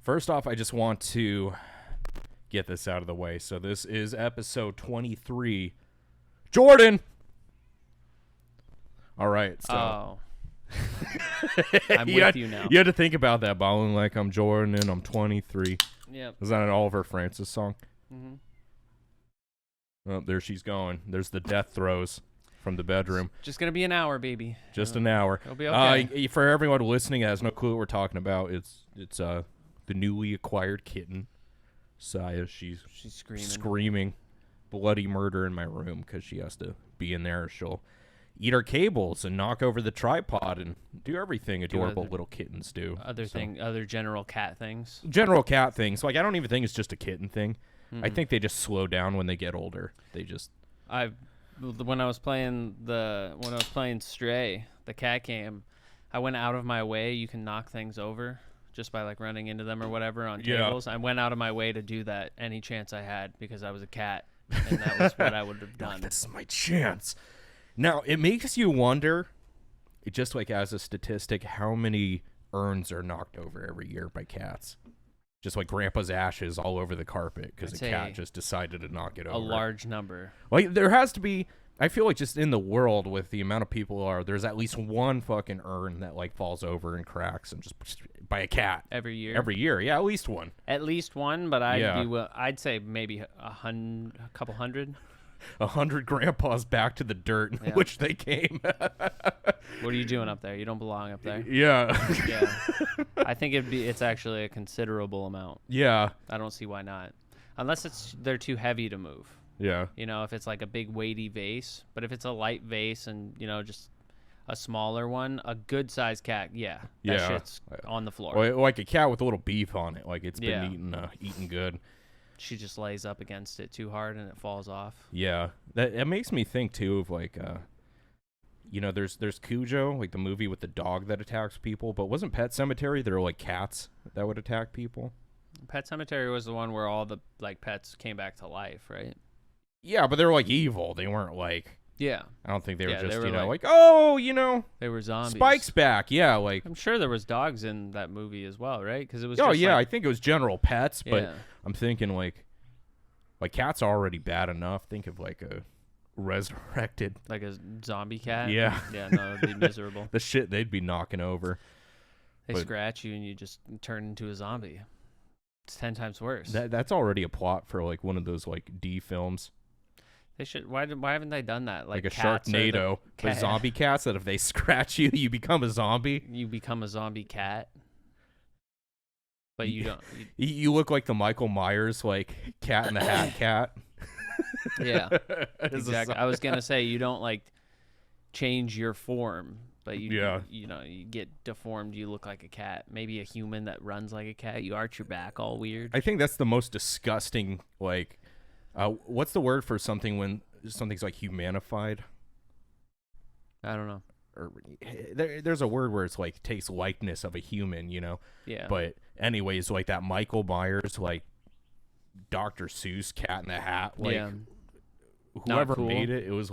First off, I just want to get this out of the way. So this is episode 23. Jordan! All right. So. Oh. I'm with you now. You had to think about that, bowling like I'm Jordan and I'm 23. Yep. Is that an Oliver Francis song? Mm-hmm. Oh, there she's going. There's the death throes from the bedroom. Just going to be an hour, baby. Just an hour. It'll be okay. For everyone listening that has no clue what we're talking about, it's the newly acquired kitten, Saya. She's screaming bloody murder in my room because she has to be in there. She'll eat our cables and knock over the tripod and do everything adorable little kittens do. Other general cat things. General cat things. Like, I don't even think it's just a kitten thing. Mm-hmm. I think they just slow down when they get older. They just. When I was playing Stray, the cat game, I went out of my way. You can knock things over just by like running into them or whatever on tables. I went out of my way to do that any chance I had because I was a cat, and that was what I would have done. This is my chance. Now, it makes you wonder, just like as a statistic, how many urns are knocked over every year by cats. Just like Grandpa's ashes all over the carpet because a cat just decided to knock it over. A large number. Like, there has to be, I feel like just in the world with the amount of people there's at least one fucking urn that like falls over and cracks and just by a cat. Every year? Every year, yeah, at least one. At least one, but I'd say maybe a couple hundred. 100 grandpas back to the dirt in which they came. What are you doing up there? You don't belong up there. Yeah. Yeah. I think it's actually a considerable amount. Yeah. I don't see why not. Unless they're too heavy to move. Yeah. You know, if it's like a big weighty vase, but if it's a light vase and, you know, just a smaller one, a good sized cat, that shit's on the floor. Or like a cat with a little beef on it, like it's been eaten good. She just lays up against it too hard and it falls off. Yeah, it makes me think too of like, there's Cujo, like the movie with the dog that attacks people. But wasn't Pet Sematary? There were like cats that would attack people. Pet Sematary was the one where all the like pets came back to life, right? Yeah, but they were like evil. They weren't like. Yeah. I don't think they were just they were they were zombies. Spike's back. Yeah, like I'm sure there was dogs in that movie as well, right? Because it was. I think it was general pets, but I'm thinking like cats are already bad enough. Think of like a resurrected, like a zombie cat. Yeah, yeah, no, it'd be miserable. The shit they'd be knocking over. They scratch you and you just turn into a zombie. It's 10 times worse. That's already a plot for like one of those like D films. They should. Why haven't they done that? Like a Sharknado. The zombie cats that if they scratch you, you become a zombie. You become a zombie cat. But you don't. You look like the Michael Myers, like Cat in the Hat cat. Yeah, exactly. I was gonna say you don't like change your form, but you get deformed. You look like a cat. Maybe a human that runs like a cat. You arch your back all weird. I think that's the most disgusting. Like, what's the word for something when something's like humanified? I don't know. Or there's a word where it's like takes likeness of a human, you know. Yeah. But anyways, like that Michael Myers, like Dr. Seuss Cat in the Hat, like whoever made it, it was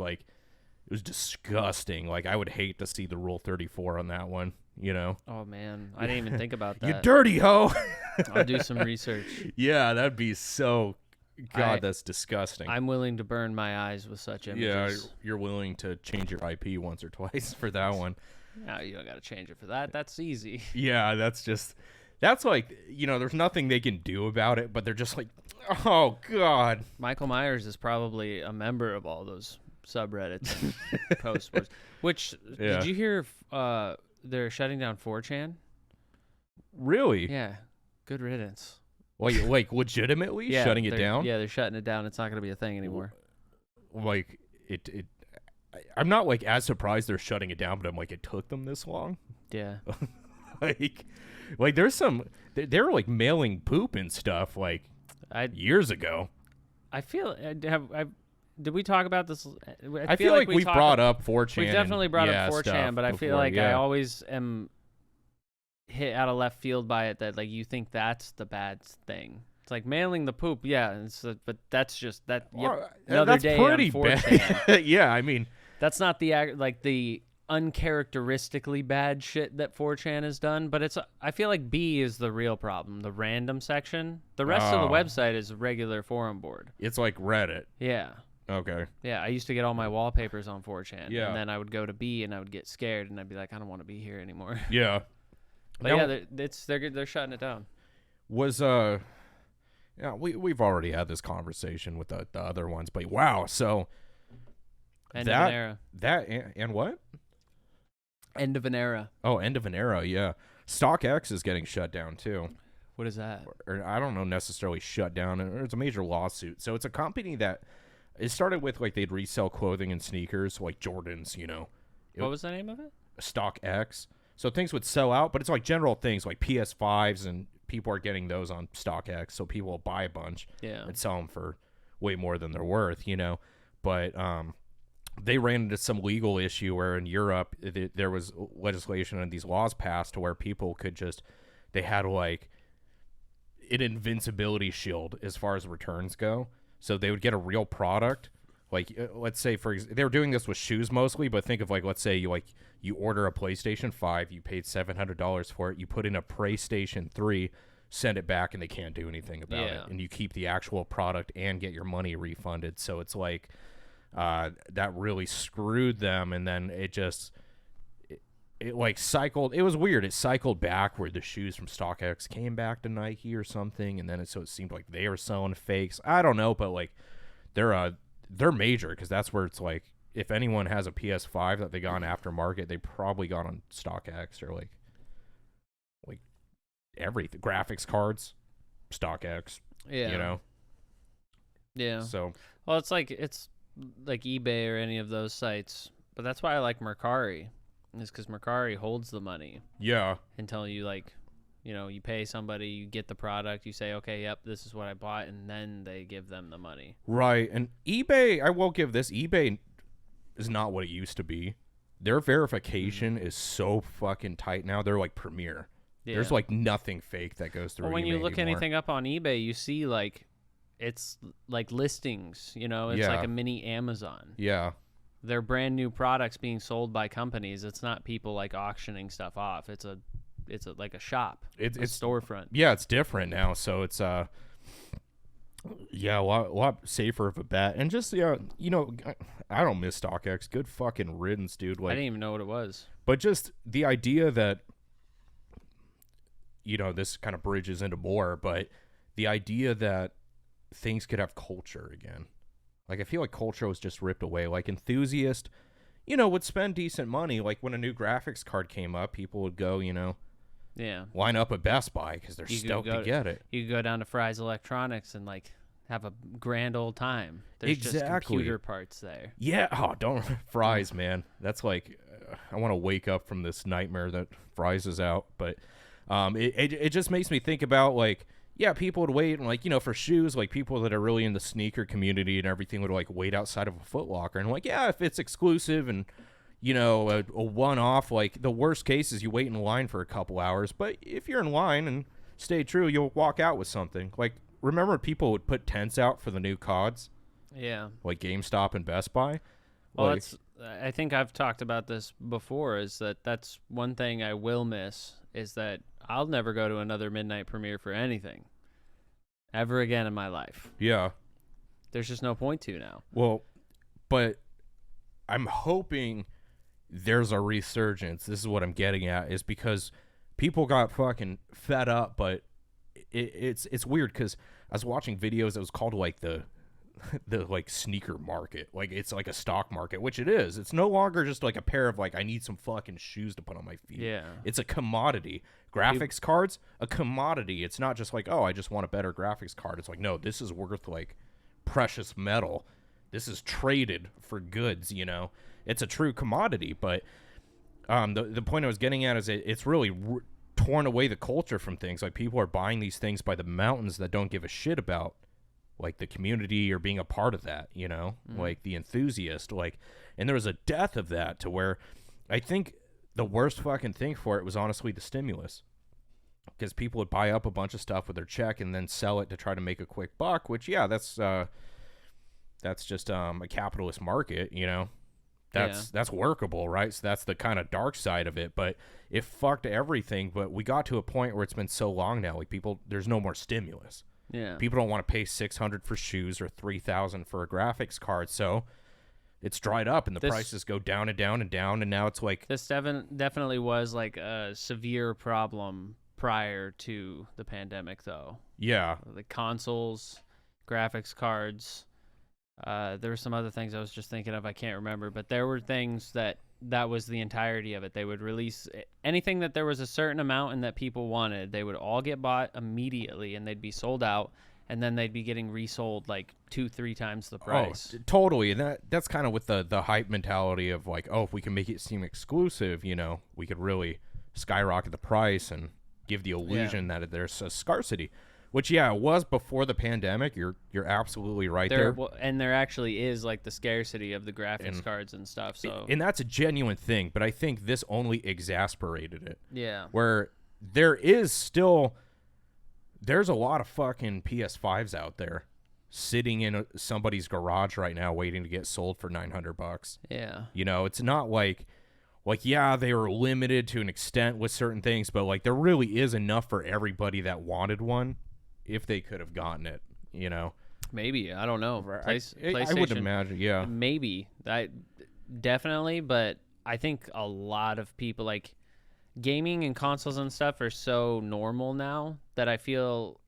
disgusting. Like I would hate to see the Rule 34 on that one, you know. Oh man, I didn't even think about that. You dirty hoe. I'll do some research. Yeah, that'd be so. God, that's disgusting. I'm willing to burn my eyes with such images. Yeah, you're willing to change your IP once or twice for that one. No, you don't got to change it for that. That's easy. Yeah, that's like, you know, there's nothing they can do about it, but they're just like, oh, God. Michael Myers is probably a member of all those subreddits and posts. Which, did you hear they're shutting down 4chan? Really? Yeah. Good riddance. Like legitimately shutting it down? Yeah, they're shutting it down. It's not going to be a thing anymore. Like I'm not like as surprised they're shutting it down, but I'm like, it took them this long. Yeah. like there's they're like mailing poop and stuff like years ago. I feel did we talk about this? I feel like we brought up 4chan. We definitely brought up 4chan, but I feel like I always am hit out of left field by it that like you think that's the bad thing. It's like mailing the poop, but that's just that. Yep, another that's day pretty on 4chan. bad. Yeah, I mean that's not the uncharacteristically bad shit that 4chan has done, but I feel like B is the real problem, the random section. The rest of the website is a regular forum board. It's like Reddit. Yeah. Okay. Yeah, I used to get all my wallpapers on 4chan. Yeah. And then I would go to B and I would get scared and I'd be like, I don't want to be here anymore. Yeah. But now, they're shutting it down. Yeah, we've already had this conversation with the other ones, but wow, so End of an era. And what? End of an era. Oh, end of an era, yeah. StockX is getting shut down too. What is that? Or I don't know necessarily shut down. It's a major lawsuit. So it's a company that it started with like they'd resell clothing and sneakers, like Jordans, you know. What was the name of it? StockX. So things would sell out, but it's like general things like PS5s, and people are getting those on StockX. So people will buy a bunch and sell them for way more than they're worth, you know. But they ran into some legal issue where in Europe there was legislation and these laws passed to where people could just, they had like an invincibility shield as far as returns go. So they would get a real product. Like, let's say, they were doing this with shoes mostly, but think of like, let's say you order a PlayStation 5, you paid $700 for it, you put in a PlayStation 3, send it back, and they can't do anything about it. And you keep the actual product and get your money refunded. So it's like, that really screwed them, and then it like cycled. It was weird. It cycled back where the shoes from StockX came back to Nike or something, and then so it seemed like they were selling fakes. I don't know, but like they're major, because that's where it's like if anyone has a PS5 that they got on aftermarket, they probably got on StockX or like everything, graphics cards, StockX. Yeah, you know. Yeah. So it's like eBay or any of those sites, but that's why I like Mercari, is because Mercari holds the money. Yeah. Until you you pay somebody, you get the product, you say, okay, yep, this is what I bought, and then they give them the money. Right. And eBay, I will give this, eBay is not what it used to be. Their verification is so fucking tight now. They're like Premier. Yeah. There's like nothing fake that goes through. Well, when eBay you look anymore. anything up on eBay, you see like it's like listings, you know, it's like a mini Amazon. Yeah. They're brand new products being sold by companies. It's not people like auctioning stuff off. It's like a shop. It's a storefront. Yeah, it's different now. So it's a lot safer of a bet. And just you know, I don't miss StockX. Good fucking riddance, dude. Like, I didn't even know what it was. But just the idea that, you know, this kind of bridges into more, but the idea that things could have culture again. Like, I feel like culture was just ripped away. Like, enthusiasts, you know, would spend decent money. Like, when a new graphics card came up, people would go, you know, line up at Best Buy because they're stoked to get it. You could go down to Fry's Electronics and, like, have a grand old time. There's just computer parts there. Yeah. Oh, don't Fry's, man. That's like, I want to wake up from this nightmare that Fry's is out. But it just makes me think about, like, yeah, people would wait, and like, you know, for shoes, like people that are really in the sneaker community and everything would like wait outside of a Foot Locker, and like, yeah, if it's exclusive and, you know, a one-off, like the worst case is you wait in line for a couple hours, but if you're in line and stay true, you'll walk out with something. Like, remember people would put tents out for the new CODs? Yeah. Like GameStop and Best Buy? Well, like, I think I've talked about this before, is that's one thing I will miss, is that I'll never go to another midnight premiere for anything ever again in my life. Yeah. There's just no point to now. Well, but I'm hoping there's a resurgence. This is what I'm getting at, is because people got fucking fed up, but it's weird because I was watching videos that was called like the like sneaker market. Like, it's like a stock market, which it is. It's no longer just like a pair of like, I need some fucking shoes to put on my feet. Yeah. It's a commodity. Graphics cards, a commodity. It's not just like, oh, I just want a better graphics card. It's like, no, this is worth like precious metal. This is traded for goods, you know. It's a true commodity. But the point I was getting at is it's really torn away the culture from things. Like, people are buying these things by the mountains that don't give a shit about like the community or being a part of that, you know, like the enthusiast, like, and there was a death of that, to where I think the worst fucking thing for it was honestly the stimulus, because people would buy up a bunch of stuff with their check and then sell it to try to make a quick buck, which, yeah, that's just a capitalist market, you know, that's workable, right? So that's the kind of dark side of it, but it fucked everything. But we got to a point where it's been so long now, like there's no more stimulus. Yeah. People don't want to pay $600 for shoes or $3,000 for a graphics card, so it's dried up and the prices go down and down and down, and now it's like this definitely was like a severe problem prior to the pandemic, though. Yeah. The consoles, graphics cards. There were some other things I was just thinking of. I can't remember, but there were things that was the entirety of it. They would release anything that there was a certain amount and that people wanted. They would all get bought immediately, and they'd be sold out, and then they'd be getting resold like 2-3 times the price. Oh, totally. And that's kind of with the hype mentality of like, oh, if we can make it seem exclusive, we could really skyrocket the price and give the illusion that there's a scarcity. Which, it was before the pandemic. You're absolutely right there. And there actually is, like, the scarcity of the graphics cards and stuff. So, and that's a genuine thing, but I think this only exasperated it. Yeah. Where there's a lot of fucking PS5s out there sitting in somebody's garage right now waiting to get sold for $900. Yeah. It's not like, they were limited to an extent with certain things, but, like, there really is enough for everybody that wanted one. If they could have gotten it, Maybe. I don't know. I would imagine, yeah. Maybe. Definitely, but I think a lot of people, like, gaming and consoles and stuff are so normal now that I feel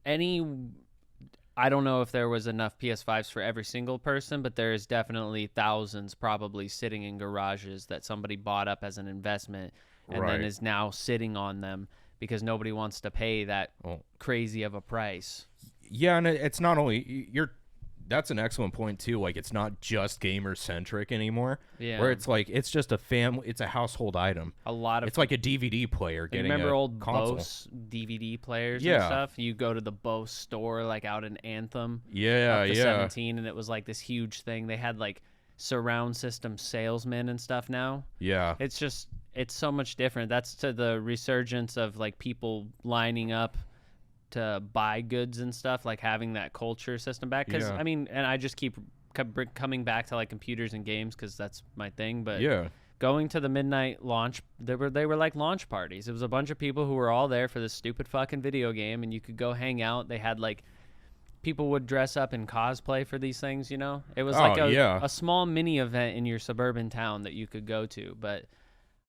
I don't know if there was enough PS5s for every single person, but there is definitely thousands probably sitting in garages that somebody bought up as an investment and then is now sitting on them, because nobody wants to pay that crazy of a price. Yeah, and it's not only that's an excellent point too. Like, it's not just gamer centric anymore. Yeah, where it's like it's just it's a household item. It's like a DVD player getting remember old console. Bose DVD players and stuff? You go to the Bose store like out in Anthem. Yeah, up to 17, and it was like this huge thing. They had like surround system salesmen and stuff now. Yeah, it's so much different. That's to the resurgence of like people lining up to buy goods and stuff, like having that culture system back. Because I mean, and I just keep coming back to like computers and games because that's my thing. But going to the midnight launch, they were like launch parties. It was a bunch of people who were all there for this stupid fucking video game, and you could go hang out. They had like people would dress up in cosplay for these things. It was like a small mini event in your suburban town that you could go to, but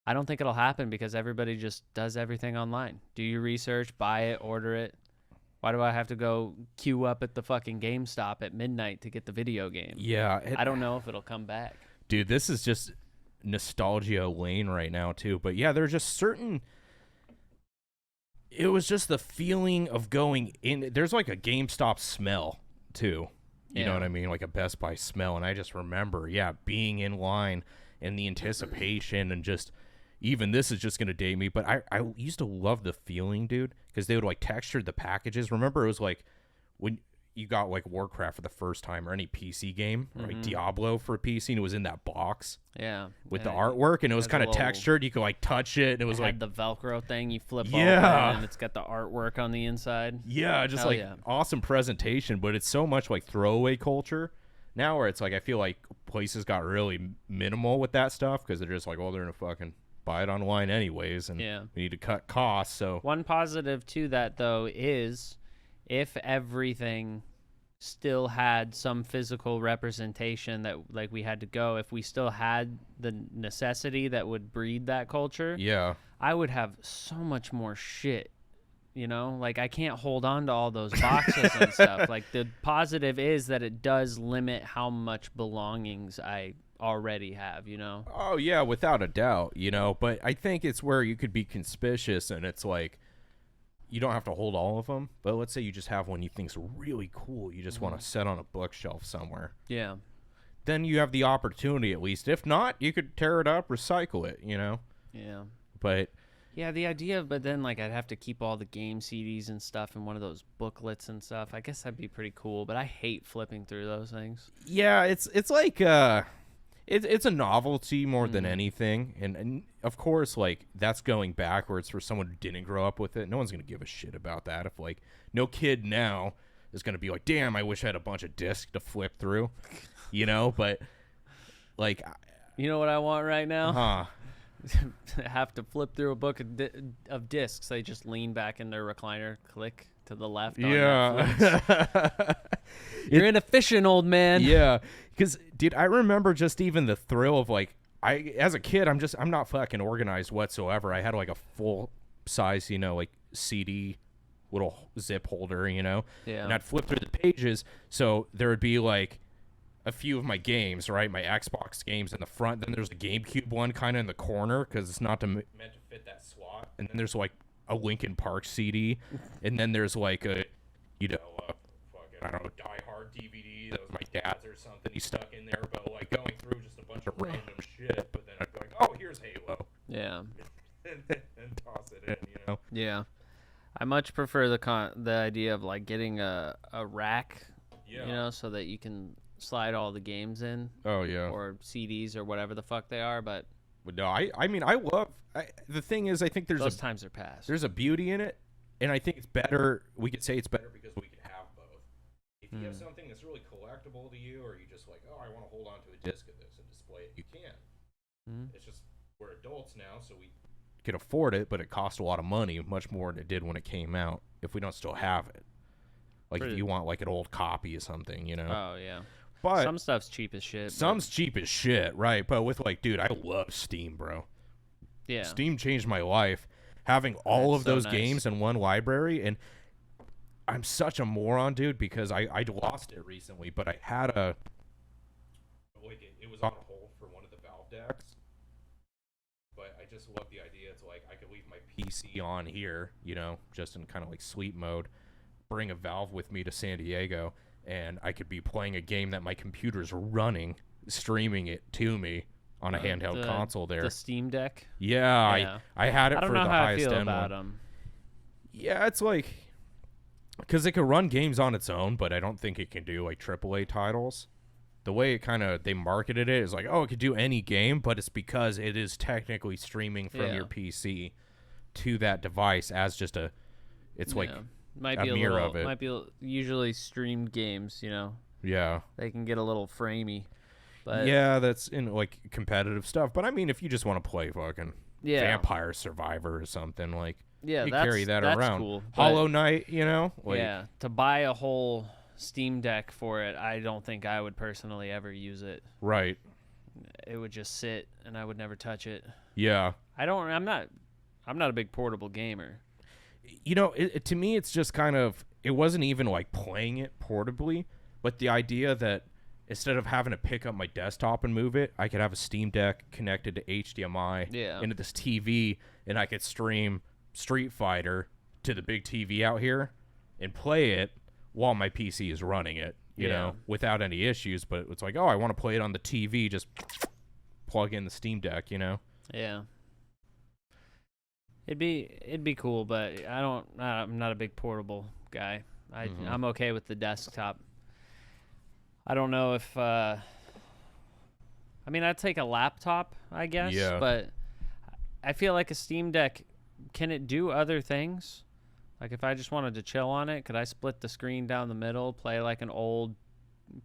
I don't think it'll happen because everybody just does everything online. Do your research, buy it, order it. Why do I have to go queue up at the fucking GameStop at midnight to get the video game? Yeah. I don't know if it'll come back. Dude, this is just nostalgia lane right now, too. But yeah, there's just certain... It was just the feeling of going in... There's like a GameStop smell, too. You know what I mean? Like a Best Buy smell. And I just remember, being in line and the anticipation and just... Even this is just going to date me, but I used to love the feeling, dude, because they would, like, texture the packages. Remember, it was, like, when you got, like, Warcraft for the first time or any PC game, or, like, Diablo for a PC, and it was in that box. Yeah. With the artwork, and it was kind of textured. You could, like, touch it, and it was, like... the Velcro thing you flip over, and it's got the artwork on the inside. Yeah, just, awesome presentation, but it's so much, like, throwaway culture now where it's, like, I feel like places got really minimal with that stuff because they're just, like, oh, they're going to fucking... buy it online anyways, and we need to cut costs. So one positive to that, though, is if everything still had some physical representation that, like, we had to go, if we still had the necessity that would breed that culture, I would have so much more shit. Like, I can't hold on to all those boxes and stuff. Like, the positive is that it does limit how much belongings I already have, Oh yeah, without a doubt, but I think it's where you could be conspicuous, and it's like you don't have to hold all of them, but let's say you just have one you think's really cool, you just want to set on a bookshelf somewhere, then you have the opportunity. At least if not, you could tear it up, recycle it, but the idea, but then, like, I'd have to keep all the game CDs and stuff in one of those booklets and stuff. I guess that'd be pretty cool, but I hate flipping through those things. It's like it's a novelty more than anything, and of course, like, that's going backwards for someone who didn't grow up with it. No one's gonna give a shit about that. If, like, no kid now is gonna be like, damn, I wish I had a bunch of discs to flip through, but like, You know what I want right now? Huh. Have to flip through a book of discs. They just lean back in their recliner, click to the left. Yeah. On Netflix. You're inefficient, old man. Yeah. Because, dude, I remember just even the thrill of like, as a kid, I'm not fucking organized whatsoever. I had like a full size, like CD little zip holder, and I'd flip through the pages. So there would be like a few of my games, right? My Xbox games in the front. Then there's a GameCube one kind of in the corner because it's not meant to fit that slot. And then there's like a Linkin Park CD. And then there's like a, I don't know, Die Hard DVD that was my dad's or something he stuck in there. But like going through just a bunch of random shit. But then I'd be like, oh, here's Halo. Yeah. and toss it in, Yeah. I much prefer the idea of like getting a rack, so that you can slide all the games in. Oh yeah. Or CDs or whatever the fuck they are, but no, I mean I love the thing is I think those times are past. There's a beauty in it, and I think it's better. We could say it's better because we can have both. If you have something that's really collectible to you, or you just like, oh, I want to hold on to a disc of this and display it, you can. It's just we're adults now, so we could afford it, but it cost a lot of money, much more than it did when it came out. If we don't still have it, like if you want like an old copy of something, Oh yeah. But some stuff's cheap as shit. Some's cheap as shit, right? But with like, dude, I love Steam, bro. Yeah. Steam changed my life. Having all of those games in one library, and I'm such a moron, dude, because I lost it recently, but I had it was on hold for one of the Valve decks. But I just love the idea. It's like I could leave my PC on here, just in kind of like sleep mode, bring a Valve with me to San Diego, and I could be playing a game that my computer's running, streaming it to me on a handheld console there. The Steam Deck? Yeah. I had it for the highest end one. I don't know how I feel about them. Yeah, it's like, because it can run games on its own, but I don't think it can do like AAA titles. The way they marketed it is like, oh, it could do any game, but it's because it is technically streaming from your PC to that device as just it's like might a be mirror of it. Might be usually streamed games, Yeah. They can get a little framey. But yeah, that's in like competitive stuff. But I mean, if you just want to play fucking Vampire Survivor or something, like, you carry that around. Cool, Hollow Knight, like, yeah, to buy a whole Steam Deck for it, I don't think I would personally ever use it. Right. It would just sit, and I would never touch it. Yeah. I'm not a big portable gamer. To me, it's just kind of, it wasn't even like playing it portably, but the idea that instead of having to pick up my desktop and move it, I could have a Steam Deck connected to HDMI into this TV, and I could stream Street Fighter to the big TV out here and play it while my PC is running it, you know, without any issues. But it's like, oh, I want to play it on the TV, just plug in the Steam Deck, Yeah. It'd be cool, but I'm not a big portable guy. I'm okay with the desktop. I don't know if I'd take a laptop, I guess, but I feel like a Steam Deck, can it do other things? Like if I just wanted to chill on it, could I split the screen down the middle, play like an old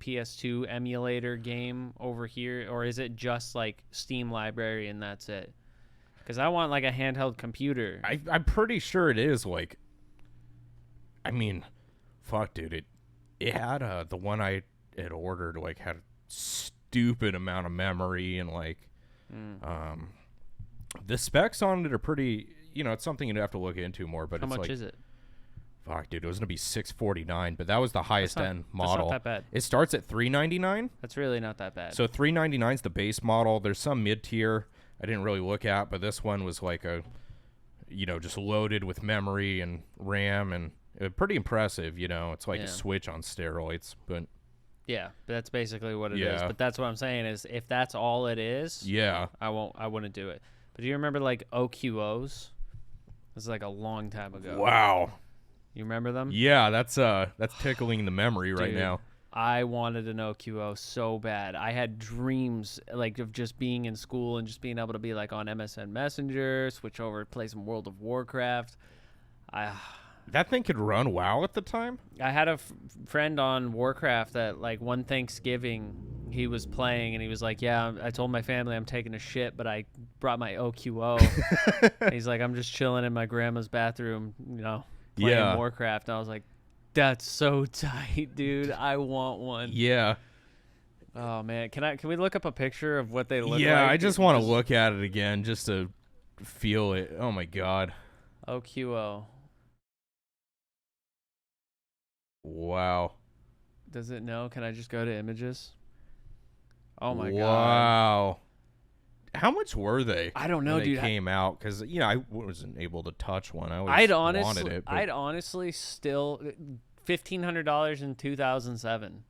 PS2 emulator game over here, or is it just like Steam library and that's it? Because I want like a handheld computer. I'm pretty sure it is like, I mean, fuck, dude, it had the one I had ordered like had a stupid amount of memory, and like the specs on it are pretty, it's something you'd have to look into more. But how much is it? Fuck, dude, it was gonna be $649, but that was the highest end model. That's not that bad. It starts at $399. That's really not that bad. So $399 is the base model. There's some mid tier I didn't really look at, but this one was like a, just loaded with memory and RAM, and pretty impressive. It's like a Switch on steroids, but. Yeah, that's basically what it is. But that's what I'm saying is, if that's all it is, I wouldn't do it. But do you remember like OQOs? This is like a long time ago. Wow. You remember them? Yeah, that's tickling the memory right now. I wanted an OQO so bad. I had dreams like of just being in school and just being able to be like on MSN Messenger, switch over, play some World of Warcraft. That thing could run WoW at the time? I had a friend on Warcraft that like one Thanksgiving he was playing and he was like, yeah, I told my family I'm taking a shit, but I brought my OQO. He's like, I'm just chilling in my grandma's bathroom, playing Warcraft. And I was like, that's so tight, dude. I want one. Yeah. Oh man, can we look up a picture of what they look like? Yeah, I just want to look at it again just to feel it. Oh my god. OQO. Wow. Does it know? Can I just go to images? Oh my god. Wow. How much were they? I don't know, when dude. They came out because I wasn't able to touch one. I'd honestly still $1,500 in 2007.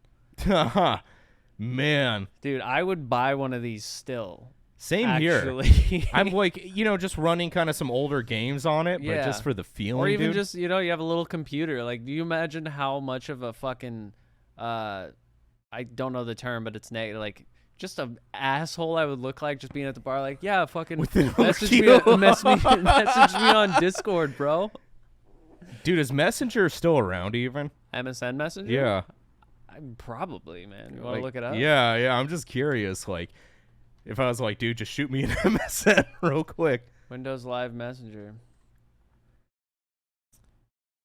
Man, dude, I would buy one of these still. Same actually. Here. I'm like, just running kind of some older games on it, but just for the feeling, or even dude. just you have a little computer. Like, do you imagine how much of a fucking I don't know the term, but it's like. Just an asshole I would look like just being at the bar like, yeah, fucking message me on Discord, bro. Dude, is Messenger still around even? MSN Messenger? Yeah. Probably, man. You want to look it up? Yeah. I'm just curious. Like, if I was like, dude, just shoot me an MSN real quick. Windows Live Messenger.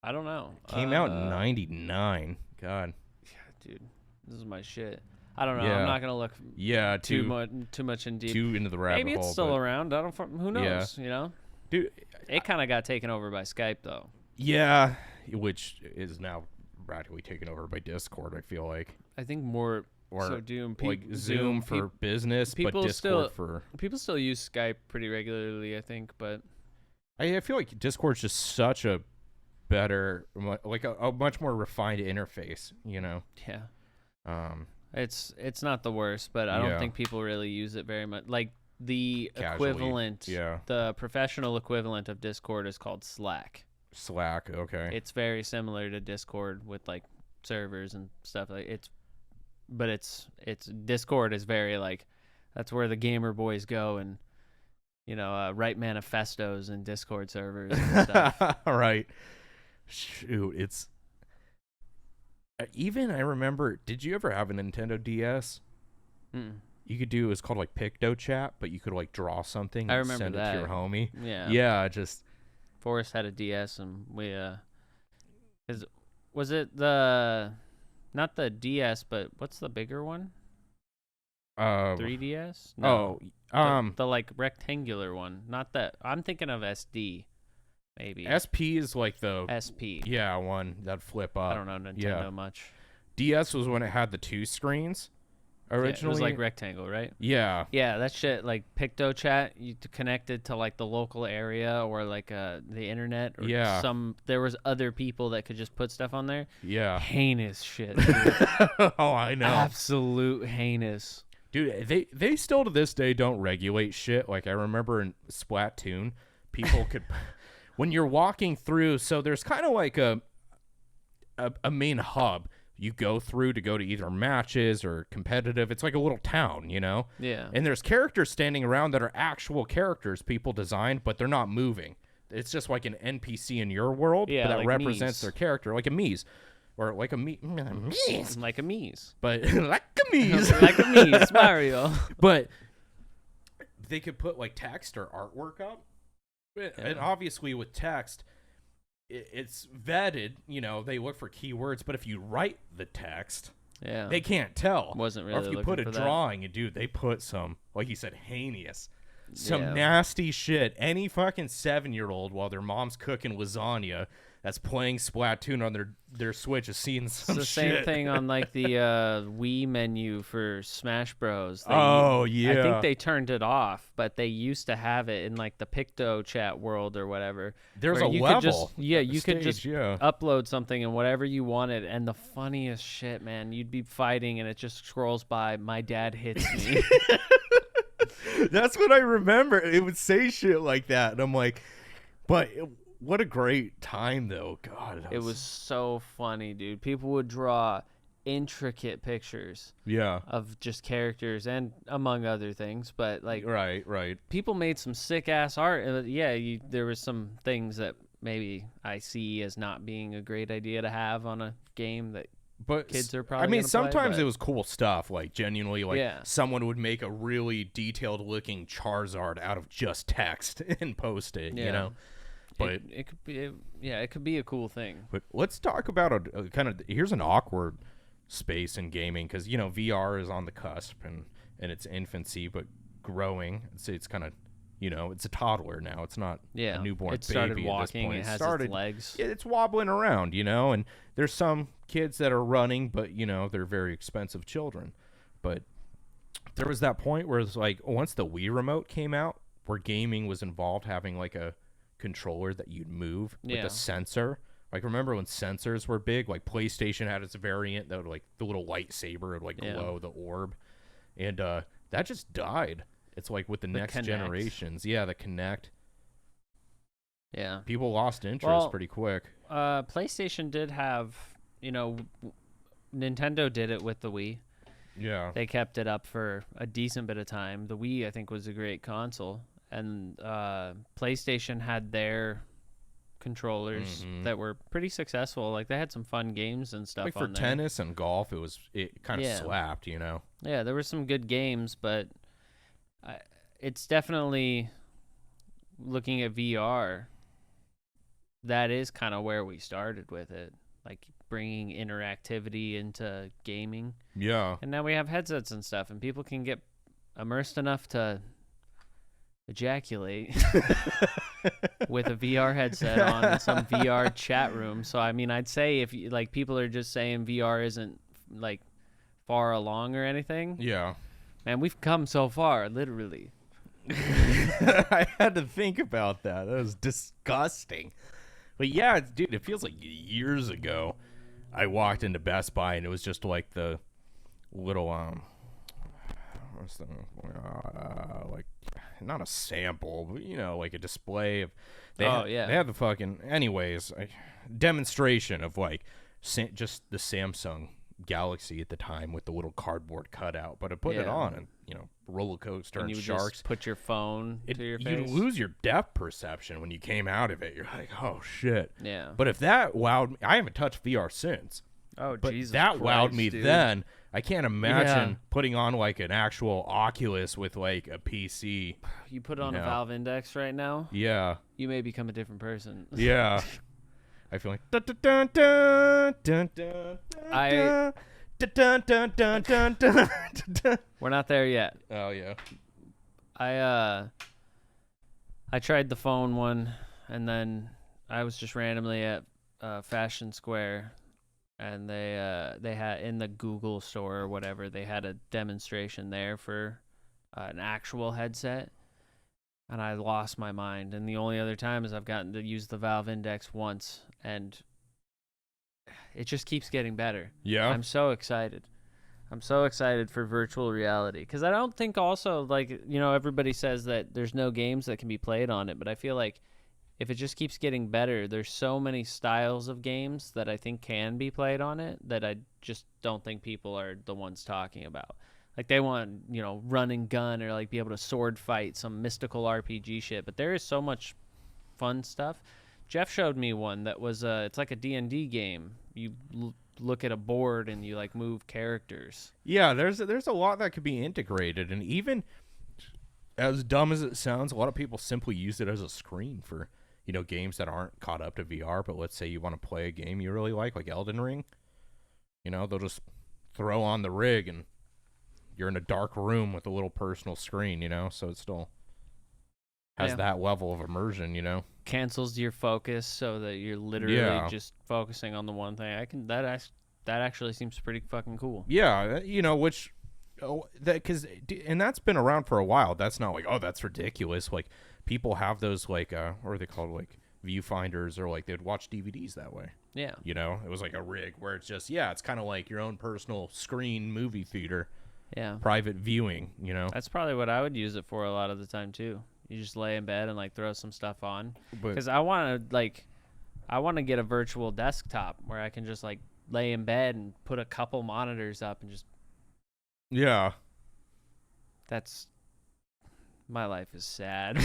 I don't know. Came out in 99. God. Yeah, dude. This is my shit. I don't know. Yeah. I'm not gonna look. Yeah, too much in deep. Too into the rabbit hole. Maybe it's still around. I don't. Who knows? Yeah. Dude, it kind of got taken over by Skype though. Yeah, which is now radically taken over by Discord. I feel like. I think more. Or so Zoom for business, but Discord for. People still use Skype pretty regularly, I think, but. I feel like Discord's just such a better, like a much more refined interface. Yeah. It's not the worst, but I don't think people really use it very much. Like the casually, equivalent, the professional equivalent of Discord is called Slack. Slack, okay. It's very similar to Discord with like servers and stuff but it's Discord is very like that's where the gamer boys go and write manifestos in Discord servers and stuff. Right. Shoot, it's. Even I remember, did you ever have a Nintendo DS? Mm-mm. You could do, it was called like Picto Chat, but you could like draw something and send it to your homie. Yeah. Yeah, just. Forrest had a DS and we, was it not the DS, but what's the bigger one? 3DS? No. The like rectangular one. Not that, I'm thinking of SD. Maybe SP is like the SP. Yeah, one that flip up. I don't know Nintendo much. DS was when it had the two screens originally. Yeah, it was like rectangle, right? Yeah. Yeah, that shit like Picto Chat. You connected to like the local area or like the internet. Or there was other people that could just put stuff on there. Yeah. Heinous shit. Oh, I know. Absolute heinous. Dude, they still to this day don't regulate shit. Like I remember in Splatoon, people could. When you're walking through, so there's kind of like a main hub you go through to go to either matches or competitive. It's like a little town, Yeah. And there's characters standing around that are actual characters people designed, but they're not moving. It's just like an NPC in your world, but that like represents their character, like a Mies. Or like a Mies. Like a Mies. But like a Mies. Like a Mies, Mario. But they could put like text or artwork up. Yeah. And obviously with text, it's vetted, they look for keywords, but if you write the text, they can't tell. Wasn't really or if you put a drawing, and dude, they put some, like you said, heinous, some nasty shit. Any fucking 7-year-old while their mom's cooking lasagna that's playing Splatoon on their Switch is seeing some shit. It's the shit. same thing on like the Wii menu for Smash Bros. Yeah. I think they turned it off, but they used to have it in like the Picto Chat world or whatever. There's a level. You could just upload something and whatever you wanted. And the funniest shit, man, you'd be fighting and it just scrolls by, my dad hits me. That's what I remember. It would say shit like that. And I'm like, but... What a great time, though. God. It was so funny, dude. People would draw intricate pictures of just characters and among other things. But, like... Right. People made some sick-ass art. There was some things that maybe I see as not being a great idea to have on a game that but kids are probably. I mean, gonna sometimes play, it was cool stuff. Like genuinely, like Yeah. someone would make a really detailed looking Charizard out of just text and post it. Yeah. You know, but it could be. It could be a cool thing. But let's talk about a kind of here's an awkward space in gaming because you know VR is on the cusp and in its infancy, but growing. It's kind of it's a toddler now. It's not a newborn it started baby walking, at this point. It has its legs. It's wobbling around, and there's some kids that are running, but they're very expensive children. But there was that point where it's like once the Wii remote came out, where gaming was involved, having like a controller that you'd move with a sensor. Like remember when sensors were big? Like PlayStation had its variant that would like the little lightsaber would like glow the orb, and that just died. It's like with the next Kinect. generations. Yeah, the Kinect. Yeah. People lost interest pretty quick. PlayStation did have, Nintendo did it with the Wii. Yeah. They kept it up for a decent bit of time. The Wii, I think, was a great console. And PlayStation had their controllers that were pretty successful. Like, they had some fun games and stuff like for on there. tennis and golf, it kind of slapped, Yeah, there were some good games, but it's definitely, looking at VR, that is kind of where we started with it. Like, bringing interactivity into gaming. Yeah. And now we have headsets and stuff, and people can get immersed enough to ejaculate with a VR headset on in some VR chat room. So, I mean, I'd say if people are just saying VR isn't like far along or anything. Yeah. Man, we've come so far, literally. I had to think about that. That was disgusting. But yeah, dude, it feels like years ago I walked into Best Buy and it was just like the little what's the like not a sample, but like a display of they had the fucking demonstration of like just the Samsung Galaxy at the time with the little cardboard cutout, but I put it on and roller coaster and you would sharks. Just put your phone to your face. You lose your depth perception when you came out of it. You're like, oh shit. Yeah. But if that wowed me, I haven't touched VR since. Oh, but Jesus that Christ, wowed me dude. then. I can't imagine putting on like an actual Oculus with like a PC. You put on a Valve Index right now. Yeah. You may become a different person. Yeah. I feel like dun, dun, dun, dun, dun, dun, dun, dun, dun, dun, dun, dun. We're not there yet. Oh yeah. I tried the phone one, and then I was just randomly at Fashion Square, and they had in the Google store or whatever, they had a demonstration there for an actual headset, and I lost my mind. And the only other time is I've gotten to use the Valve Index once, and it just keeps getting better. Yeah. I'm so excited. I'm so excited for virtual reality, because I don't think also, everybody says that there's no games that can be played on it, but I feel like if it just keeps getting better, there's so many styles of games that I think can be played on it that I just don't think people are the ones talking about. Like, they want, run and gun or, be able to sword fight, some mystical RPG shit, but there is so much fun stuff. Jeff showed me one that was, it's like a D&D game. You look at a board and you move characters. Yeah, there's a lot that could be integrated, and even as dumb as it sounds, a lot of people simply use it as a screen for games that aren't caught up to VR. But let's say you want to play a game you really like Elden Ring. They'll just throw on the rig and you're in a dark room with a little personal screen. So it still has that level of immersion. Cancels your focus so that you're literally just focusing on the one thing. That actually seems pretty fucking cool. Yeah, and that's been around for a while. That's not like, oh, that's ridiculous. Like, people have those what are they called, viewfinders, or they'd watch DVDs that way. Yeah. It was like a rig where it's just it's kind of like your own personal screen movie theater. Yeah. Private viewing. That's probably what I would use it for a lot of the time too. You just lay in bed and throw some stuff on, because I want to get a virtual desktop where I can just lay in bed and put a couple monitors up and just. Yeah. That's. My life is sad.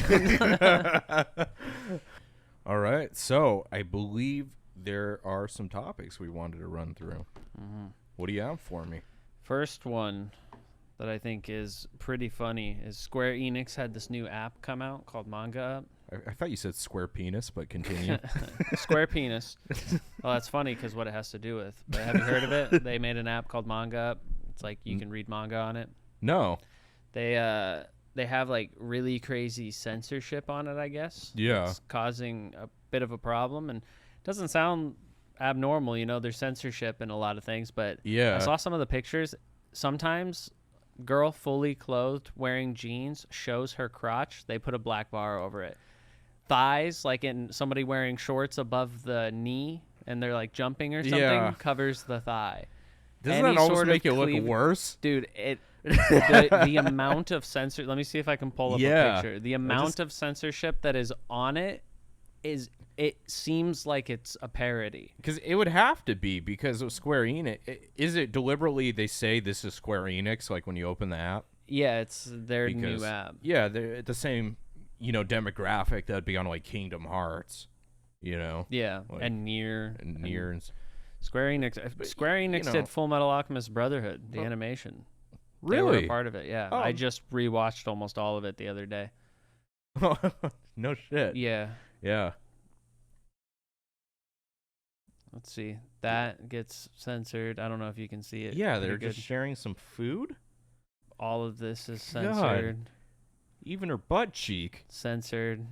All right. So I believe there are some topics we wanted to run through. Mm-hmm. What do you have for me? First one that I think is pretty funny is Square Enix had this new app come out called Manga Up. I thought you said square penis, but continue. Square penis. Well, that's funny because what it has to do with. But have you heard of it? They made an app called Manga Up. It's like you can read manga on it. No. They have like really crazy censorship on it, I guess. Yeah. It's causing a bit of a problem, and it doesn't sound abnormal. There's censorship in a lot of things, but yeah. I saw some of the pictures. Sometimes girl fully clothed wearing jeans shows her crotch. They put a black bar over it. Thighs, like in somebody wearing shorts above the knee and they're like jumping or something, covers the thigh. Doesn't that almost make it look worse? Dude, the amount of censor. Let me see if I can pull up a picture. The amount of censorship that is on it seems like it's a parody. Because it would have to be, because of Square Enix. Is it deliberately they say this is Square Enix, like when you open the app? Yeah, it's their new app. Yeah, they're the same, demographic that would be on like Kingdom Hearts, Yeah, like, and Nier. And Square Enix did Full Metal Alchemist Brotherhood, the animation. Really? They were a part of it, yeah. I just rewatched almost all of it the other day. No shit. Yeah. Yeah. Let's see. That gets censored. I don't know if you can see it. Yeah, they're just sharing some food. All of this is censored. God. Even her butt cheek. Censored.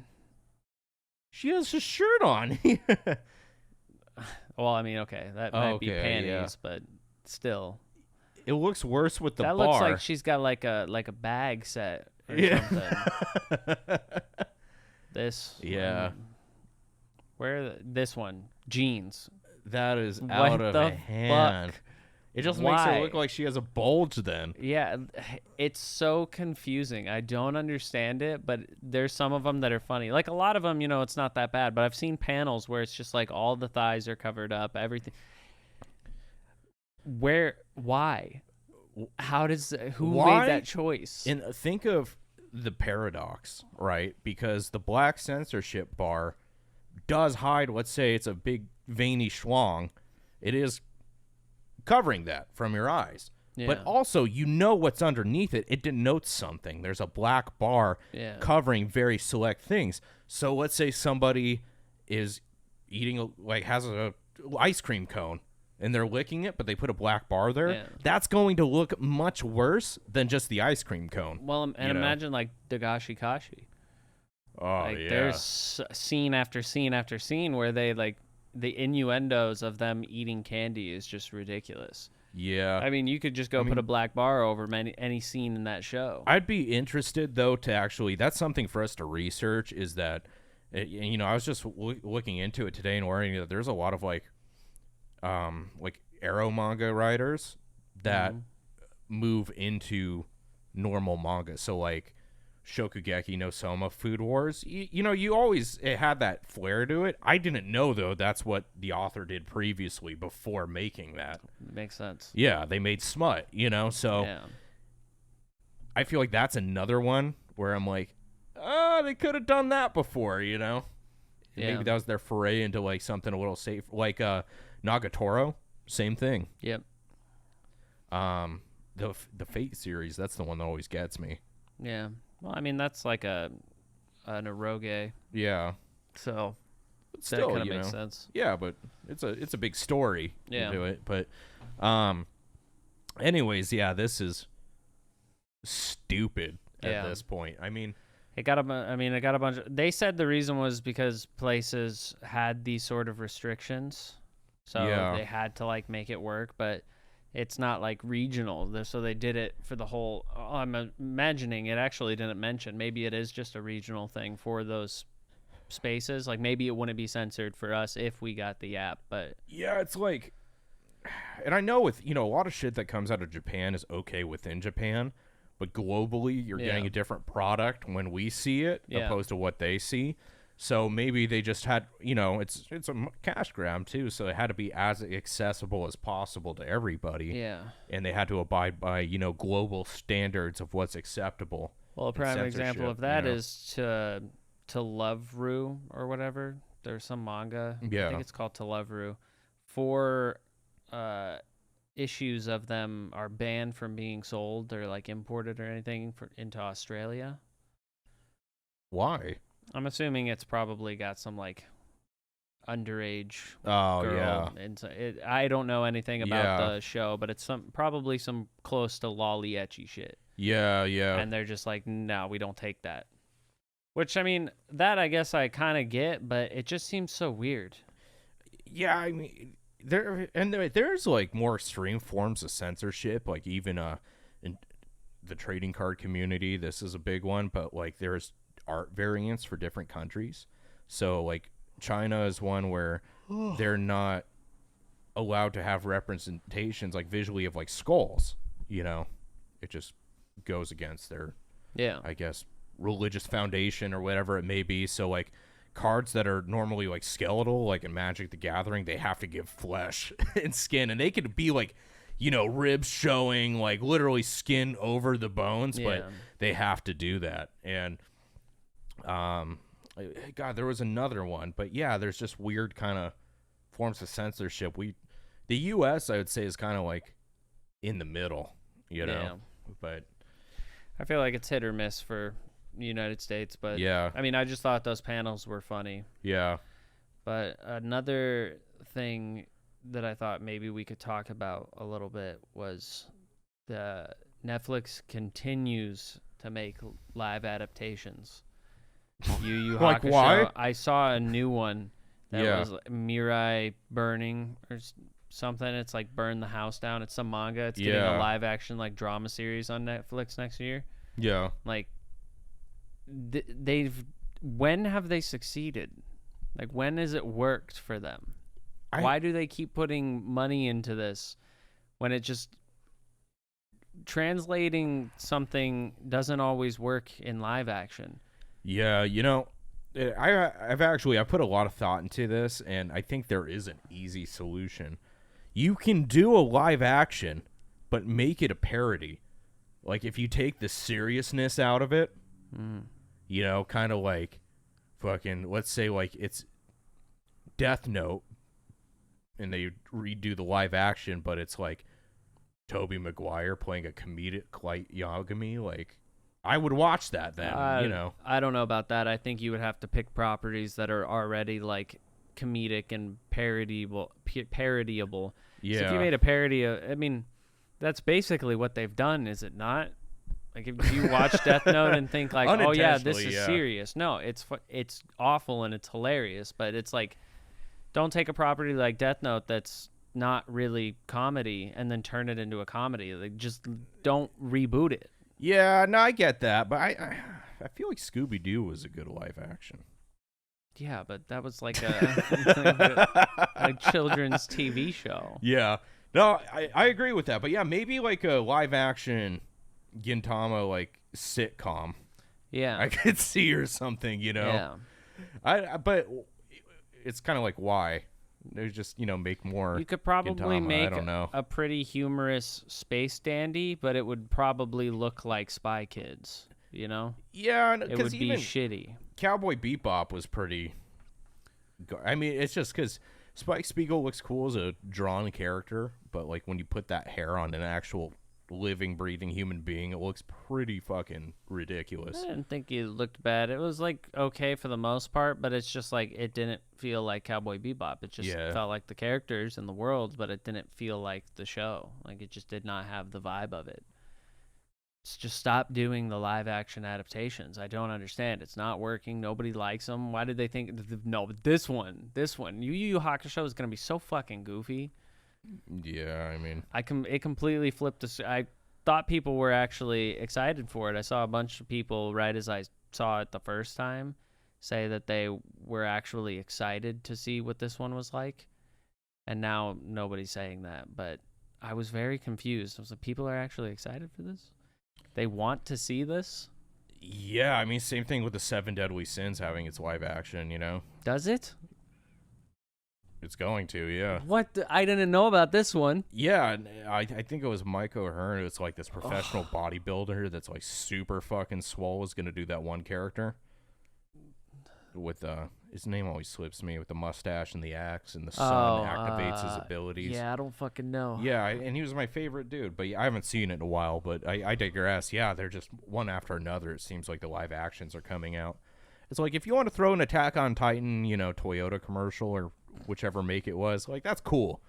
She has a shirt on. Well, I mean, okay, that might be panties, but still. It looks worse with the bar. That looks like she's got like a bag set or something. This. Yeah. This one? Jeans. That is out of hand. Fuck? It just makes her look like she has a bulge then. Yeah, it's so confusing. I don't understand it, but there's some of them that are funny. Like a lot of them, it's not that bad, but I've seen panels where it's just like all the thighs are covered up, everything. Why? Who made that choice? And think of the paradox, right? Because the black censorship bar does hide, let's say it's a big veiny schlong. It is covering that from your eyes. Yeah. But also, what's underneath it. It denotes something. There's a black bar covering very select things. So let's say somebody is eating, has a ice cream cone, and they're licking it, but they put a black bar there. Yeah. That's going to look much worse than just the ice cream cone. Well, and imagine like Dagashi Kashi. Oh, There's scene after scene after scene where they the innuendos of them eating candy is just ridiculous. Yeah. I mean, you could just put a black bar over any scene in that show. I'd be interested, though, to actually, that's something for us to research, is that, I was just looking into it today and learning that there's a lot of, arrow manga writers that move into normal manga. So, Shokugeki no Soma Food Wars, you always had that flair to it. I didn't know, though, that's what the author did previously before making that. Makes sense. Yeah, they made smut, so yeah. I feel like that's another one where I'm like, they could have done that before, Yeah. Maybe that was their foray into, something a little safe, Nagatoro, same thing. Yep. The Fate series, that's the one that always gets me. Yeah. Well, I mean, that's like an eroge. Yeah. So still, that kind of makes sense. Yeah, but it's a big story into it. But anyways, yeah, this is stupid at this point. I mean, it got a bunch they said the reason was because places had these sort of restrictions. So they had to make it work, but it's not regional. So they did it for the whole. I'm imagining it actually didn't mention. Maybe it is just a regional thing for those spaces. Maybe it wouldn't be censored for us if we got the app. But yeah, it's and I know with a lot of shit that comes out of Japan is okay within Japan, but globally you're getting a different product when we see it opposed to what they see. So maybe they just had, it's a cash grab too, so it had to be as accessible as possible to everybody. Yeah. And they had to abide by, global standards of what's acceptable. Well, a prime example of that is to Love Ru or whatever, There's some manga. Yeah. I think it's called To Love Ru. 4 issues of them are banned from being sold or like imported or anything into Australia. Why? I'm assuming it's probably got some like underage girl. Yeah. And so I don't know anything about the show, but it's probably some close to lolly ecchi shit. Yeah. And they're just like, no, we don't take that. Which, I mean, that I guess I kind of get, but it just seems so weird. Yeah, I mean, there's like more extreme forms of censorship, like even in the trading card community, this is a big one, but like there's art variants for different countries. So like China is one where they're not allowed to have representations like visually of like skulls, you know. It just goes against their I guess religious foundation or whatever it may be. So like cards that are normally like skeletal, like in Magic the Gathering, they have to give flesh and skin, and they could be like, you know, ribs showing, like literally skin over the bones, but they have to do that. And God, there was another one, but yeah, there's just weird kind of forms of censorship. The US, I would say, is kind of like in the middle, you know. But I feel like it's hit or miss for the United States, but I mean, I just thought those panels were funny. Yeah. But another thing that I thought maybe we could talk about a little bit was the Netflix continues to make live adaptations. Yu like Hakusho. why? I saw a new one that was Mirai Burning or something. It's like Burn the House Down. It's some manga. It's getting a live action like drama series on Netflix next year. Yeah. Like when have they succeeded? Like when has it worked for them? Why do they keep putting money into this when it just translating something doesn't always work in live action? Yeah, you know, I've put a lot of thought into this, and I think there is an easy solution. You can do a live action, but make it a parody. Like if you take the seriousness out of it, you know, kind of like fucking, let's say like it's Death Note, and they redo the live action, but it's like Tobey Maguire playing a comedic Light Yagami. Like, I would watch that then, you know. I don't know about that. I think you would have to pick properties that are already like comedic and parodiable. Yeah. So if you made a parody, I mean, that's basically what they've done, is it not? Like, if you watch Death Note and think like, oh yeah, this is serious. No, it's awful and it's hilarious, but it's like, don't take a property like Death Note that's not really comedy and then turn it into a comedy. Like, just don't reboot it. Yeah, no, I get that, but I feel like Scooby-Doo was a good live action. Yeah, but that was like a children's TV show. Yeah. No, I agree with that. But yeah, maybe like a live action Gintama like sitcom. Yeah. I could see or something, you know. Yeah. But it's kind of like, why? There's just, you know, make more. You could probably Gintama. make I don't know. a pretty humorous space dandy, but it would probably look like Spy Kids, you know? Yeah, it would be shitty. Cowboy Bebop was pretty. I mean, it's just because Spike Spiegel looks cool as a drawn character, but like when you put that hair on an actual living, breathing human being, it looks pretty fucking ridiculous. I didn't think it looked bad. It was like okay for the most part, but it's just like it didn't feel like Cowboy Bebop. It just felt like the characters and the world, but it didn't feel like the show. Like it just did not have the vibe of it. Just stop doing the live action adaptations. I don't understand. It's not working. Nobody likes them. Why did they think no, this one, Yu Yu Hakusho is going to be so fucking goofy. Yeah, I mean, it completely flipped I thought people were actually excited for it. I saw a bunch of people right as I saw it the first time say that they were actually excited to see what this one was like. And now nobody's saying that, but I was very confused. I was like, people are actually excited for this? They want to see this? Yeah, I mean, same thing with the 7 Deadly Sins having its live action, you know? Does it? It's going to, yeah. What? I didn't know about this one. Yeah, I think it was Mike O'Hearn. It's like this professional bodybuilder that's like super fucking swole is going to do that one character. With his name always slips me, with the mustache and the axe, and the sun activates his abilities. Yeah, I don't fucking know. Yeah, and he was my favorite dude, but I haven't seen it in a while, but I digress. Yeah, they're just one after another. It seems like the live actions are coming out. It's like, if you want to throw an Attack on Titan, Toyota commercial or whichever make it was, like, that's cool.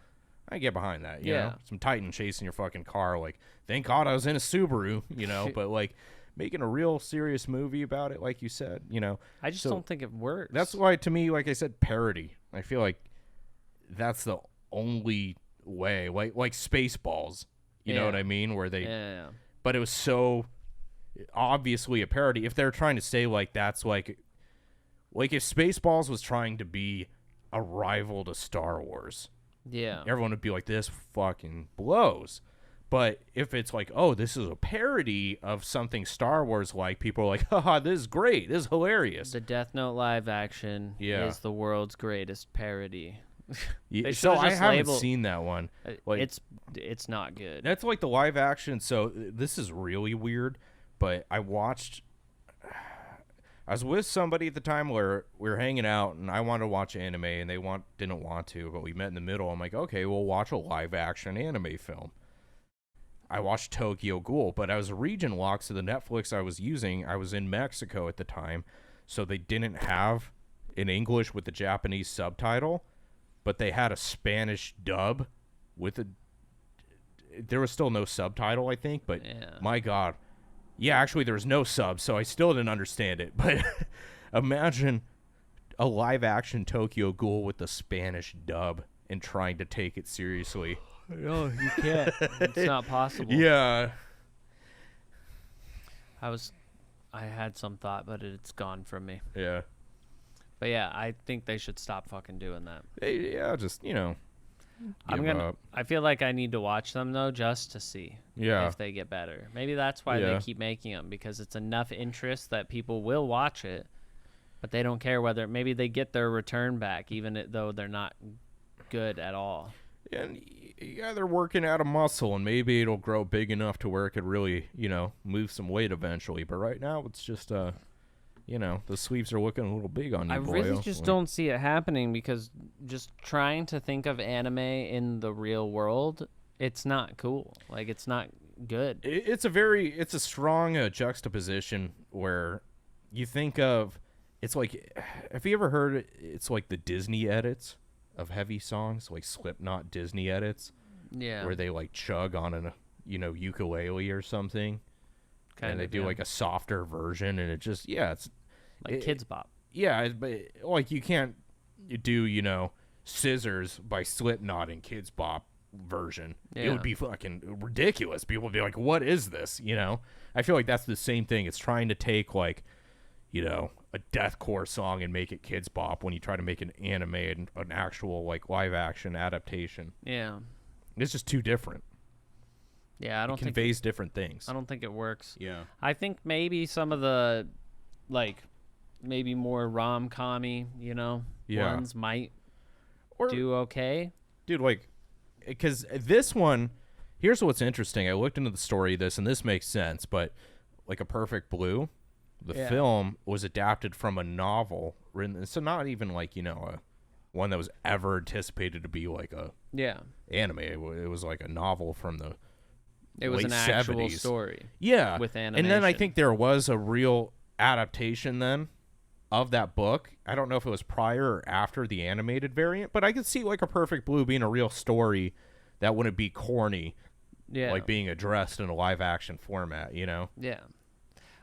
I get behind that, you know? Some Titan chasing your fucking car, like, thank God I was in a Subaru, but, like, making a real serious movie about it, like you said, I just don't think it works. That's why, to me, like I said, parody. I feel like that's the only way. Like Spaceballs, you know what I mean? Where they... Yeah. But it was so obviously a parody. If they're trying to say, like, that's, like if Spaceballs was trying to be a rival to Star Wars, everyone would be like, this fucking blows. But if it's like, oh, this is a parody of something Star Wars like, people are like, haha, this is great. This is hilarious. The Death Note live action is the world's greatest parody. So I haven't seen that one. Like, it's not good. That's like the live action. So this is really weird. But I was with somebody at the time where we were hanging out, and I wanted to watch anime, and they didn't want to, but we met in the middle. I'm like, okay, we'll watch a live action anime film. I watched Tokyo Ghoul, but I was region locked, so the Netflix I was using, I was in Mexico at the time, so they didn't have in English with the Japanese subtitle, but they had a Spanish dub there was still no subtitle, I think, but my God. Yeah, actually there was no sub, so I still didn't understand it, but imagine a live action Tokyo Ghoul with the Spanish dub and trying to take it seriously. No, you can't. It's not possible. Yeah. I had some thought, but it's gone from me. Yeah. But yeah, I think they should stop fucking doing that. Just, I feel like I need to watch them though, just to see if they get better. Maybe that's why they keep making them, because it's enough interest that people will watch it, but they don't care whether maybe they get their return back, even though they're not good at all. And they're working out a muscle, and maybe it'll grow big enough to where it could really, move some weight eventually. But right now, it's just, the sleeves are looking a little big on you, I really just don't see it happening, because just trying to think of anime in the real world, it's not cool. Like, it's not good. It's a strong juxtaposition where you think of, it's like, have you ever heard, it's like the Disney edits of heavy songs, like Slipknot Disney edits, where they like chug on a ukulele or something, and they do like a softer version, and it just it's like Kids Bop. Yeah, but like you can't do Scissors by Slipknot in Kids Bop version. It would be fucking ridiculous. People would be like, "What is this?" I feel like that's the same thing. It's trying to take like a deathcore song and make it Kids Bop when you try to make an anime and an actual like live action adaptation. Yeah. It's just too different. Yeah, I don't think it conveys different things. I don't think it works. Yeah. I think maybe some of the maybe more rom-com-y, ones might do okay. Dude, because this one, here's what's interesting. I looked into the story of this, and this makes sense, but like A Perfect Blue, the film was adapted from a novel written, so not even like, one that was ever anticipated to be like a anime. It was like a novel from the It was late an actual 70s. Story. Yeah. With animation. And then I think there was a real adaptation then of that book. I don't know if it was prior or after the animated variant, but I could see like A Perfect Blue being a real story that wouldn't be corny. Yeah. Like being addressed in a live action format, Yeah.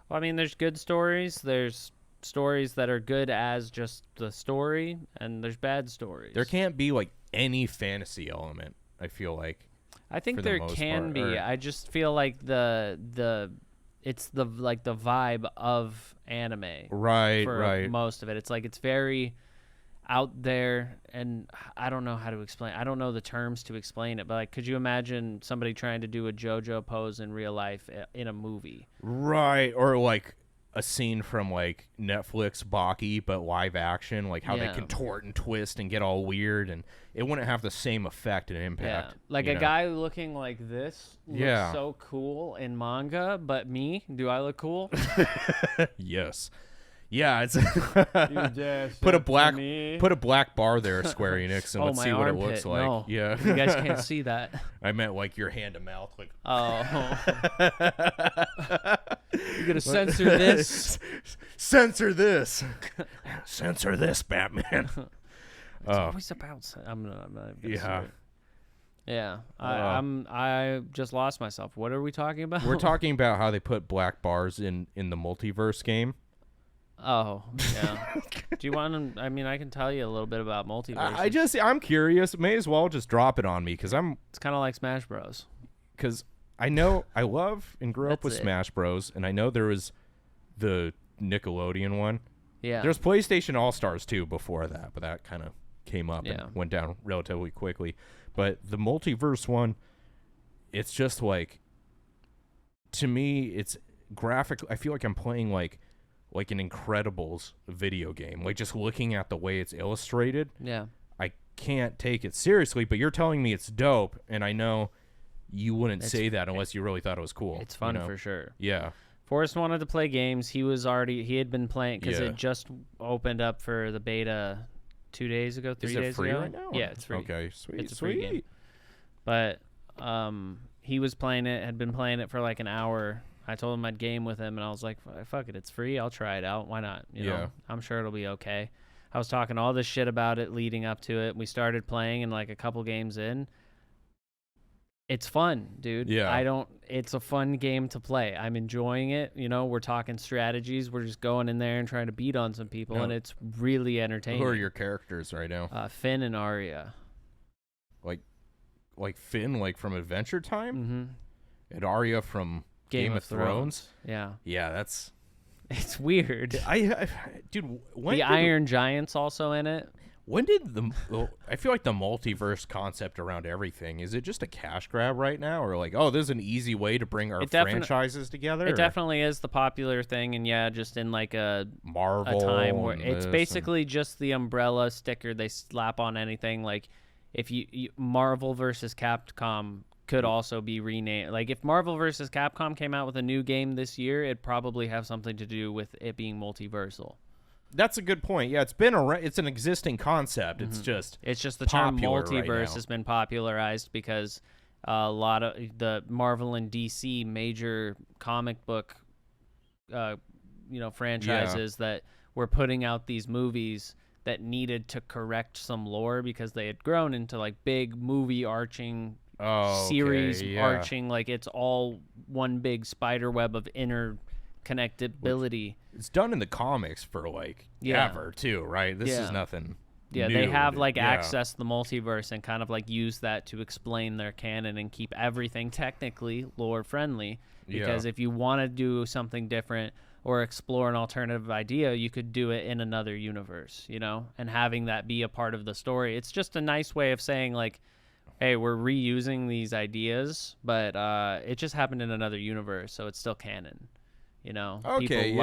Well, I mean, there's good stories. There's stories that are good as just the story, and there's bad stories. There can't be like any fantasy element, I feel like. I think there can be. I just feel like it's the vibe of anime. Right, for most of it. It's like it's very out there, and I don't know how to explain. I don't know the terms to explain it, but like, could you imagine somebody trying to do a JoJo pose in real life in a movie? Right, or like a scene from like Netflix Baki, but live action, like how they contort and twist and get all weird, and it wouldn't have the same effect and impact. Yeah. Like a guy looking like this looks so cool in manga, but me, do I look cool? Yes. Yeah, it's put a black bar there, Square Enix, and let's see what it looks like. No. Yeah, you guys can't see that. I meant like your hand to mouth, like. Oh, you're gonna censor this? Censor this. Censor this, Batman. It's always about. I'm not gonna yeah. say it. Yeah, I just lost myself. What are we talking about? We're talking about how they put black bars in the Multiverse game. Oh, yeah. Do you want to? I mean, I can tell you a little bit about Multiverse. I'm curious. May as well just drop it on me because It's kind of like Smash Bros. Because I know I love and grew up with Smash Bros. And I know there was the Nickelodeon one. Yeah. There's PlayStation All-Stars too before that, but that kind of came up and went down relatively quickly. But the Multiverse one, it's just like, to me, it's graphic. I feel like I'm playing like an Incredibles video game. Like just looking at the way it's illustrated. Yeah. I can't take it seriously, but you're telling me it's dope, and I know you wouldn't say that unless you really thought it was cool. It's fun for sure. Yeah. Forrest wanted to play games. He had been playing because it just opened up for the beta 2 days ago, 3 days ago. Is it free right now? Yeah, it's free. Okay, sweet. It's a free game. But he was playing it, had been playing it for like an hour. I told him I'd game with him, and I was like, fuck it, it's free. I'll try it out. Why not? You know, I'm sure it'll be okay. I was talking all this shit about it leading up to it. We started playing, and like a couple games in, it's fun, dude. Yeah. It's a fun game to play. I'm enjoying it. You know, we're talking strategies. We're just going in there and trying to beat on some people, and it's really entertaining. Who are your characters right now? Finn and Arya. Like Finn, like from Adventure Time? Mm-hmm. And Arya from Game of Thrones? Yeah. Yeah, that's... It's weird. Dude, the Iron Giant's also in it. When did I feel like the multiverse concept around everything, is it just a cash grab right now? Or like, oh, there's an easy way to bring our franchises together? It definitely is the popular thing, and yeah, just in like a Marvel time where it's basically just the umbrella sticker they slap on anything. Like if you Marvel versus Capcom could also be renamed. Like if Marvel versus Capcom came out with a new game this year, it'd probably have something to do with it being multiversal. That's a good point. Yeah, it's an existing concept. It's just the term multiverse has been popularized because a lot of the Marvel and DC major comic book franchises that were putting out these movies that needed to correct some lore because they had grown into like big movie arching series arching, like it's all one big spider web of interconnectability. It's done in the comics for like ever too, right? This is nothing. Yeah, new. they have like accessed the multiverse and kind of like use that to explain their canon and keep everything technically lore friendly. Because if you want to do something different or explore an alternative idea, you could do it in another universe, you know, and having that be a part of the story. It's just a nice way of saying like, hey, we're reusing these ideas, but it just happened in another universe, so it's still canon. You know, okay,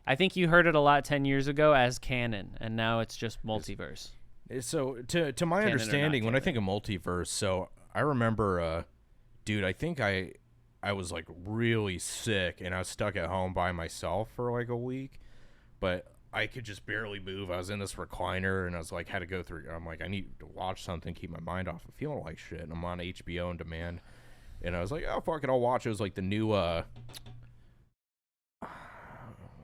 I think you heard it a lot 10 years ago as canon, and now it's just multiverse. So to my understanding, when I think of multiverse, so I remember, dude, I think I was like really sick, and I was stuck at home by myself for like a week, but I could just barely move. I was in this recliner, and I was like, had to go through. I'm like, I need to watch something, keep my mind off of feeling like shit. And I'm on HBO on demand, and I was like, oh fuck it, I'll watch. It was like the new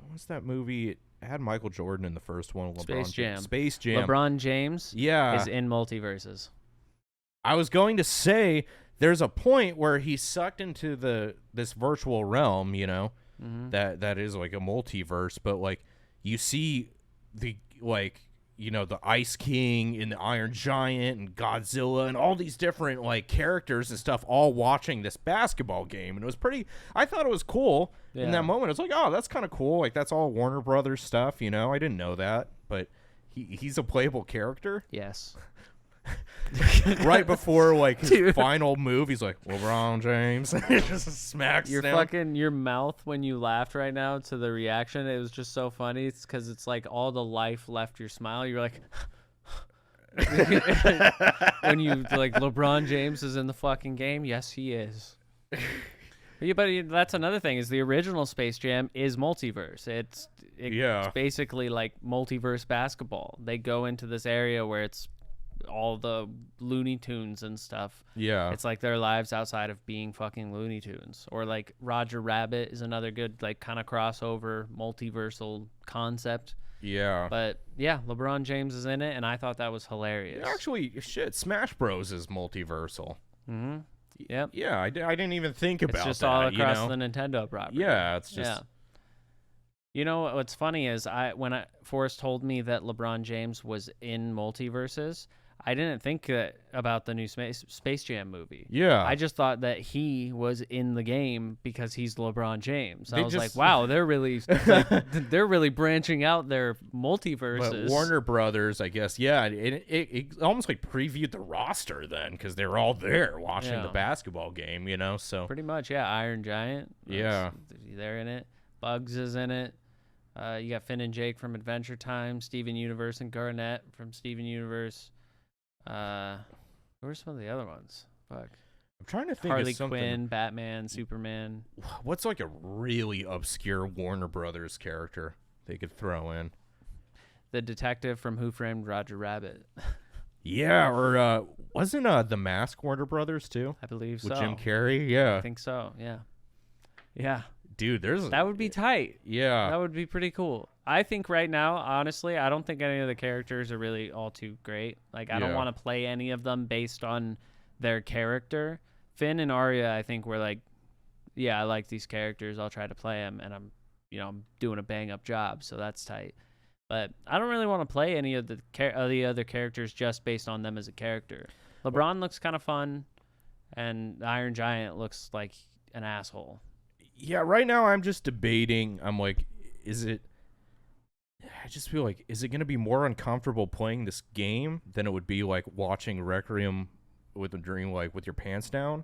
what's that movie? It had Michael Jordan in the first one. Space Jam. LeBron James is in multiverses. I was going to say there's a point where he's sucked into this virtual realm, you know, that is like a multiverse, but like you see the like, you know, the Ice King and the Iron Giant and Godzilla and all these different like characters and stuff all watching this basketball game. And it was I thought it was cool in that moment. It's like, oh, that's kind of cool. Like that's all Warner Brothers stuff, you know? I didn't know that, but he's a playable character. Yes. Right before like his final move, he's like, LeBron James. Just smacks your mouth when you laughed right now to the reaction. It was just so funny. It's because it's like all the life left your smile. You're like, when you like LeBron James is in the fucking game. Yes, he is. But that's another thing is the original Space Jam is multiverse. it's basically like multiverse basketball. They go into this area where it's all the Looney Tunes and stuff. Yeah. It's like their lives outside of being fucking Looney Tunes. Or like Roger Rabbit is another good like kind of crossover multiversal concept. Yeah. But yeah, LeBron James is in it, and I thought that was hilarious. Actually, shit, Smash Bros is multiversal. Mm-hmm. Yep. Yeah, I didn't even think about that. It's just all across the Nintendo property. Yeah, it's just... Yeah. You know what's funny is when Forrest told me that LeBron James was in Multiverses, I didn't think about the new Space Jam movie. Yeah. I just thought that he was in the game because he's LeBron James. I was like, wow, they're really they're really branching out their multiverses. But Warner Brothers, I guess, yeah, it almost like previewed the roster then because they were all there watching the basketball game, you know. So pretty much, yeah. Iron Giant, they're in it. Bugs is in it. You got Finn and Jake from Adventure Time, Steven Universe and Garnett from Steven Universe. Where's some of the other ones? Fuck. I'm trying to think Harley of something. Quinn, Batman, Superman. What's like a really obscure Warner Brothers character they could throw in? The detective from Who Framed Roger Rabbit. Yeah, or wasn't The Mask Warner Brothers too? I believe so. With Jim Carrey, yeah. I think so, yeah. Yeah. Dude, that would be tight. Yeah. That would be pretty cool. I think right now, honestly, I don't think any of the characters are really all too great. Like, I don't want to play any of them based on their character. Finn and Arya, I think, were like, yeah, I like these characters. I'll try to play them, and I'm doing a bang-up job, so that's tight. But I don't really want to play any of the other characters just based on them as a character. LeBron looks kind of fun, and Iron Giant looks like an asshole. Yeah, right now I'm just debating. I'm like, I just feel like, is it going to be more uncomfortable playing this game than it would be like watching Requiem with a Dream, like with your pants down?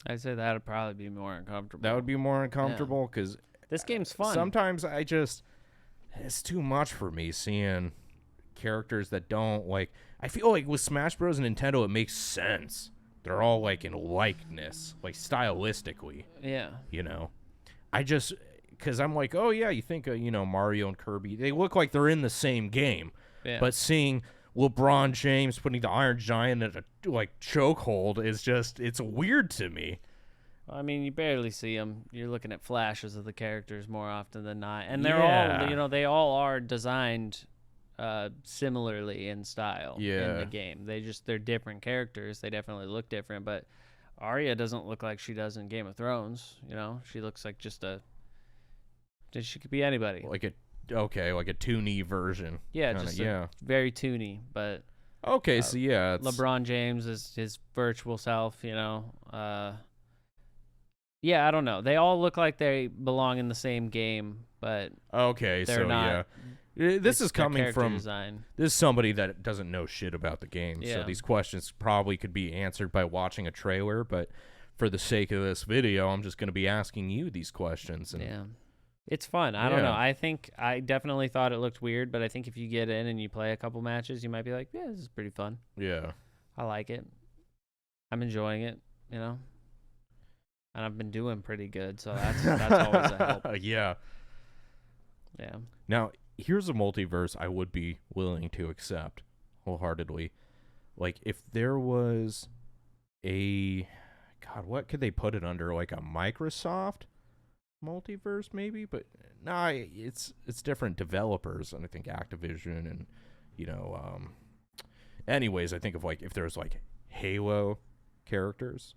I'd say that would probably be more uncomfortable. That would be more uncomfortable because this game's fun. Sometimes it's too much for me seeing characters that don't like. I feel like with Smash Bros. And Nintendo, it makes sense. They're all like in likeness, like stylistically. Yeah. You know, because I'm like, oh yeah, you think Mario and Kirby, they look like they're in the same game. Yeah. But seeing LeBron James putting the Iron Giant in a chokehold it's weird to me. I mean, you barely see them. You're looking at flashes of the characters more often than not, and they're all, they all are designed similarly in style in the game. They're different characters. They definitely look different, but Arya doesn't look like she does in Game of Thrones. You know, she looks like she could be anybody. Like a toony version. Yeah, kinda, very toony, but okay, so yeah, LeBron James is his virtual self, you know. Yeah, I don't know. They all look like they belong in the same game, but they're not. Yeah. This is coming from design. This is somebody that doesn't know shit about the game, so these questions probably could be answered by watching a trailer. But for the sake of this video, I'm just going to be asking you these questions. And it's fun. I don't know. I definitely thought it looked weird, but I think if you get in and you play a couple matches, you might be like, yeah, this is pretty fun. Yeah, I like it. I'm enjoying it. You know, and I've been doing pretty good, so that's always a help. Yeah. Yeah. Now, here's a multiverse I would be willing to accept wholeheartedly. Like, if there was what could they put it under? Like a Microsoft multiverse, maybe? But nah, it's different developers, and I think Activision and, anyways, I think of like if there's like Halo characters,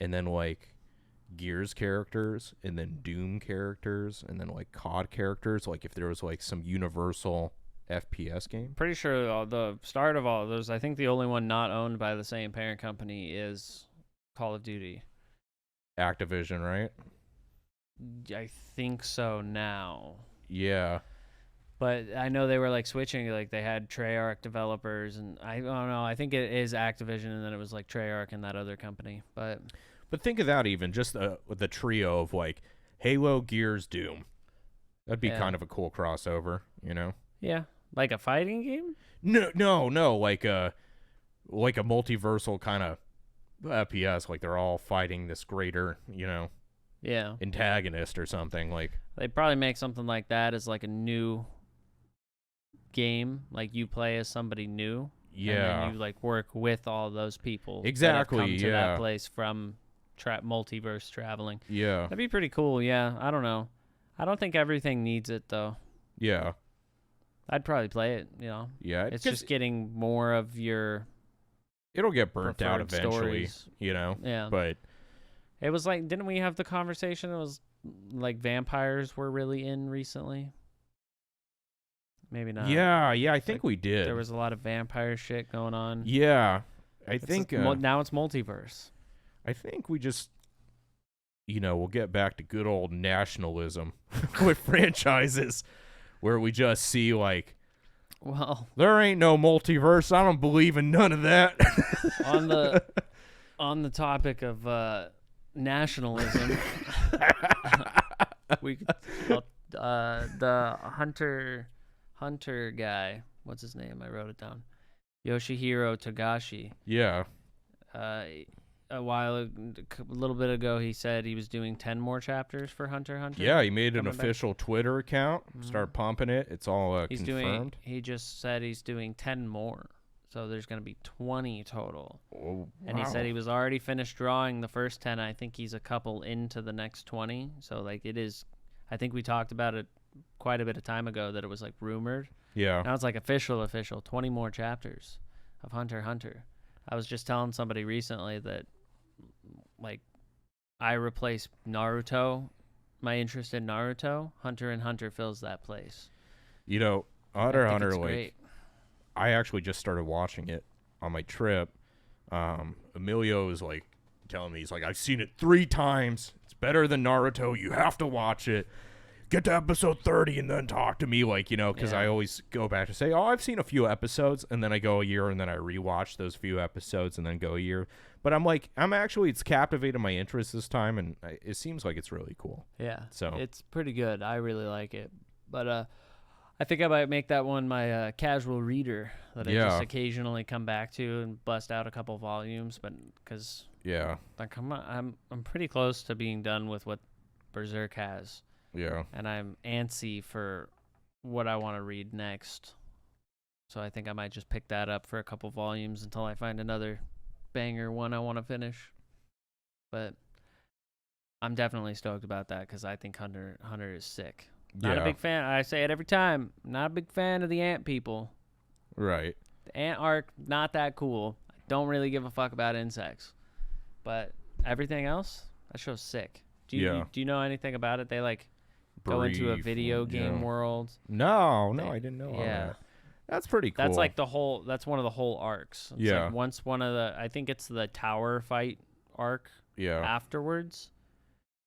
and then like Gears characters, and then Doom characters, and then like COD characters, like if there was like some universal FPS game. Pretty sure the start of all of those, I think the only one not owned by the same parent company is Call of Duty. Activision, right? I think so now. Yeah. But I know they were like switching, like they had Treyarch developers, and I don't know, I think it is Activision, and then it was like Treyarch and that other company. But think of that, even just the trio of like Halo, Gears, Doom. That'd be kind of a cool crossover, you know? Yeah. Like a fighting game? No, like a multiversal kind of FPS, like they're all fighting this greater, antagonist or something. Like they'd probably make something like that as like a new game, like you play as somebody new. Yeah. And then you like work with all those people. Exactly. That have come to that place from multiverse traveling. Yeah. That'd be pretty cool. Yeah. I don't know. I don't think everything needs it though. Yeah. I'd probably play it. Yeah. It's just getting more of your. It'll get burnt out eventually. Stories. Yeah. But it was like, didn't we have the conversation? It was like vampires were really in recently. Maybe not. Yeah, I think we did. There was a lot of vampire shit going on. Yeah, I think now it's multiverse. I think we just, we'll get back to good old nationalism with franchises, where we just see like, well, there ain't no multiverse. I don't believe in none of that. on the topic of nationalism, we the Hunter guy, what's his name? I wrote it down. Yoshihiro Togashi. Yeah. A little bit ago, he said he was doing 10 more chapters for Hunter x Hunter. Yeah, he made an official Twitter account, started pumping it. It's all confirmed. He just said he's doing 10 more. So there's going to be 20 total. Oh, wow. And he said he was already finished drawing the first 10. I think he's a couple into the next 20. So like it is, I think we talked about it quite a bit of time ago that it was like rumored. Yeah. Now it's like official 20 more chapters of Hunter x Hunter. I was just telling somebody recently that like I replaced Naruto, my interest in Naruto. Hunter x Hunter fills that place. Hunter x Hunter, great. I actually just started watching it on my trip. Emilio was like telling me, he's like, I've seen it 3 times. It's better than Naruto. You have to watch it. Get to episode 30 and then talk to me, because I always go back to say, I've seen a few episodes, and then I go a year, and then I rewatch those few episodes, and then go a year. But it's captivated my interest this time, and it seems like it's really cool. Yeah, so it's pretty good. I really like it. But I think I might make that one my casual reader that I just occasionally come back to and bust out a couple volumes, but because I'm pretty close to being done with what Berserk has. Yeah. And I'm antsy for what I want to read next. So I think I might just pick that up for a couple volumes until I find another banger one I want to finish. But I'm definitely stoked about that because I think Hunter is sick. Not a big fan. I say it every time. Not a big fan of the ant people. Right. The ant arc, not that cool. I don't really give a fuck about insects. But everything else, that show's sick. Do you know anything about it? They go into a video game world. No, I didn't know all that. That's pretty cool. That's like that's one of the whole arcs. It's like once one of the, I think it's the tower fight arc afterwards.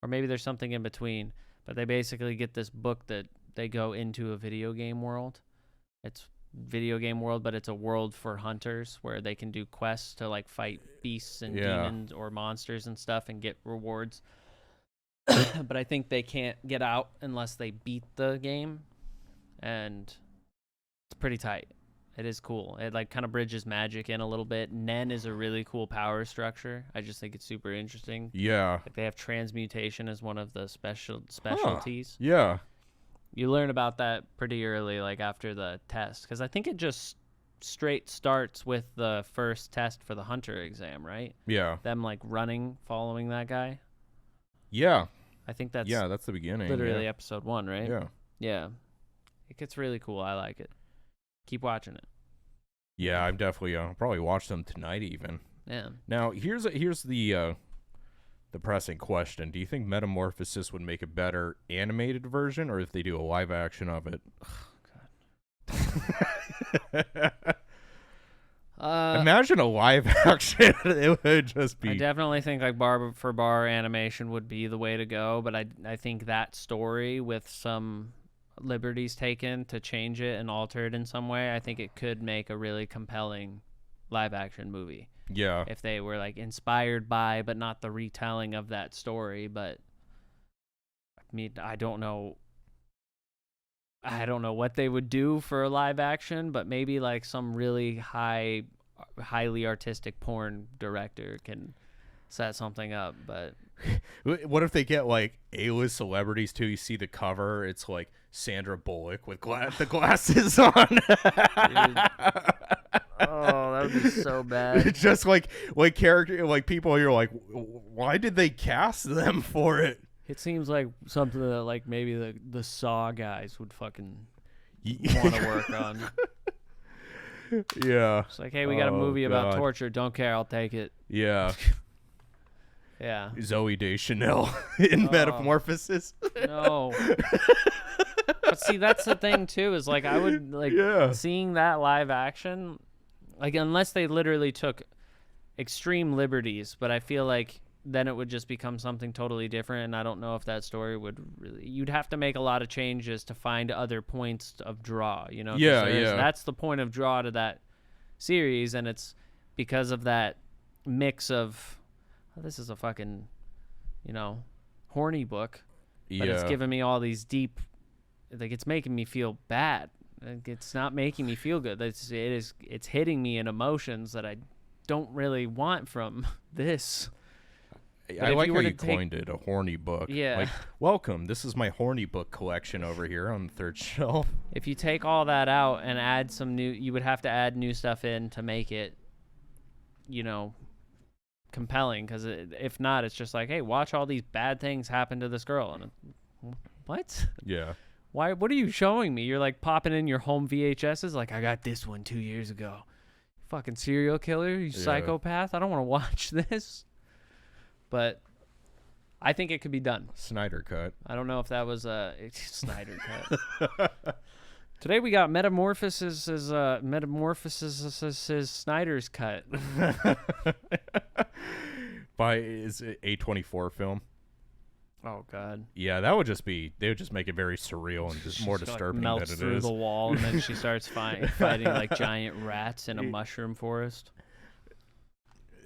Or maybe there's something in between. But they basically get this book that they go into a video game world. It's video game world, but it's a world for hunters where they can do quests to fight beasts and demons or monsters and stuff and get rewards. But I think they can't get out unless they beat the game, and it's pretty tight. It is cool. It kind of bridges magic in a little bit. Nen is a really cool power structure. I just think it's super interesting. Yeah. They have transmutation as one of the specialties. Yeah. You learn about that pretty early, after the test, because I think it just straight starts with the first test for the hunter exam, right? Yeah. Them running, following that guy. Yeah. I think that's that's the beginning. Literally episode 1, right? Yeah. Yeah. It gets really cool. I like it. Keep watching it. Yeah, I'm definitely I'll probably watch them tonight even. Yeah. Now here's the pressing question. Do you think Metamorphosis would make a better animated version, or if they do a live action of it? Oh, God. Imagine a live action. It would just be. I definitely think bar for bar animation would be the way to go, but I think that story with some liberties taken to change it and alter it in some way, I think it could make a really compelling live action movie. Yeah. If they were inspired by, but not the retelling of that story. But I don't know what they would do for a live action, but maybe some really highly artistic porn director can set something up, but what if they get like A-list celebrities too? You see the cover, it's like Sandra Bullock with the glasses on. Dude. Oh, that would be so bad. It's just like character, like people. You're like, why did they cast them for it? It seems like something that like maybe the Saw guys would fucking want to work on. Yeah. It's like, hey, we got a movie about torture. Don't care. I'll take it. Yeah. Yeah. Zoe Deschanel in Metamorphosis. No. But see, that's the thing too. Is like I would like seeing that live action, like unless they literally took extreme liberties. But I feel like then it would just become something totally different, and I don't know if that story would really. You'd have to make a lot of changes to find other points of draw. You know. Yeah. That's the point of draw to that series, and it's because of that mix of. Oh, this is a fucking, horny book, but it's giving me all these deep, like it's making me feel bad. Like, it's not making me feel good. It's hitting me in emotions that I don't really want from this. I like how you coined it, a horny book. Yeah. Like, welcome. This is my horny book collection over here on the third shelf. If you take all that out and add some new, you would have to add new stuff in to make it, compelling, because if not, it's just like, hey, watch all these bad things happen to this girl, and what? Yeah. Why? What are you showing me? You're like popping in your home VHSs, like I got this one 2 years ago. Fucking serial killer, you psychopath. I don't want to watch this. But I think it could be done. Snyder cut. I don't know if that was a Snyder cut. Today we got Metamorphosis is Snyder's cut. Is it A24 film? Oh God. Yeah, they would just make it very surreal and just more disturbing like than it is. Melts through the wall, and then she starts fighting like giant rats in a mushroom forest.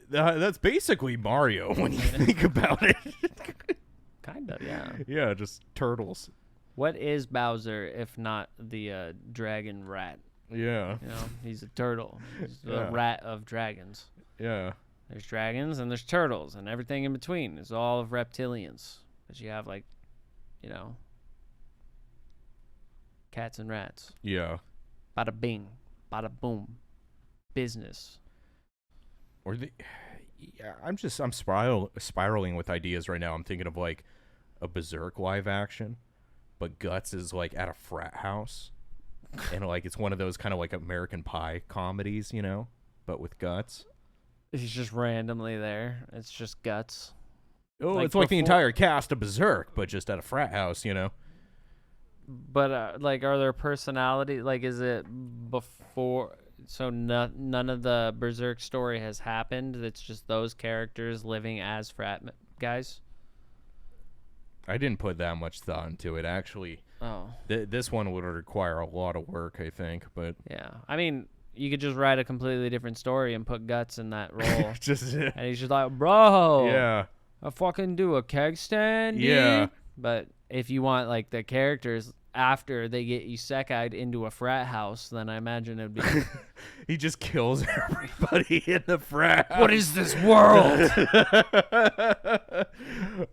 That's basically Mario when you think about it. Kind of, yeah. Yeah, just turtles. What is Bowser if not the dragon rat? Yeah. He's a turtle. He's the rat of dragons. Yeah. There's dragons and there's turtles, and everything in between is all of reptilians. But you have like, cats and rats. Yeah. Bada bing, bada boom, business. Or I'm spiraling with ideas right now. I'm thinking of like a Berserk live action, but Guts is like at a frat house, and like it's one of those kind of like American Pie comedies, but with Guts. He's just randomly there. It's just Guts. Oh, it's like the entire cast of Berserk, but just at a frat house, But like, are there personality? Like, is it before? So none of the Berserk story has happened. It's just those characters living as frat guys. I didn't put that much thought into it, actually. Oh. This one would require a lot of work, I think, but... Yeah. I mean, you could just write a completely different story and put Guts in that role. And he's just like, bro. Yeah. I fucking do a keg stand, dude. Yeah. But if you want, like, the characters... After they get isekai'd into a frat house, then I imagine it'd be... He just kills everybody in the frat house. What is this world?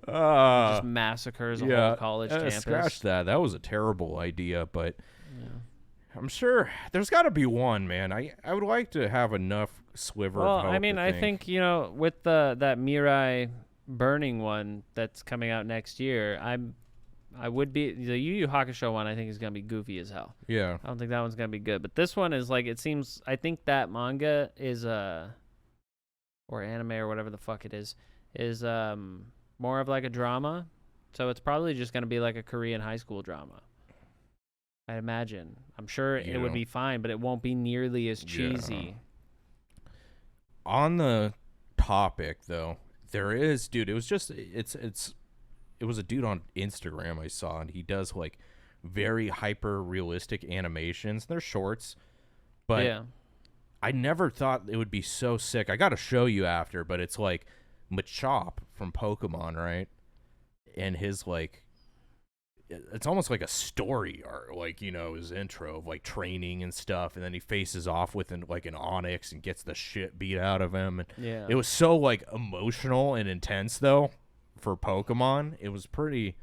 Just massacres a whole college campus. Scratch that. That was a terrible idea, but I'm sure there's got to be one, man. I would like to have enough sliver of hope. I mean, I think, with that Mirai burning one that's coming out next year, I would be the Yu Yu Hakusho one. I think is gonna be goofy as hell. Yeah, I don't think that one's gonna be good. But this one is like, it seems. I think that manga is or anime or whatever the fuck it is more of like a drama. So it's probably just gonna be like a Korean high school drama. I imagine. I'm sure it would be fine, but it won't be nearly as cheesy. On the topic though, there is, dude. It was just It was a dude on Instagram I saw, and he does like very hyper realistic animations. They're shorts, but I never thought it would be so sick. I got to show you after, but it's like Machop from Pokemon, right? And his like it's almost like a story art, like, you know, his intro of like training and stuff, and then he faces off with an Onyx and gets the shit beat out of him. And Yeah. it was so like emotional and intense though for Pokemon. It was pretty.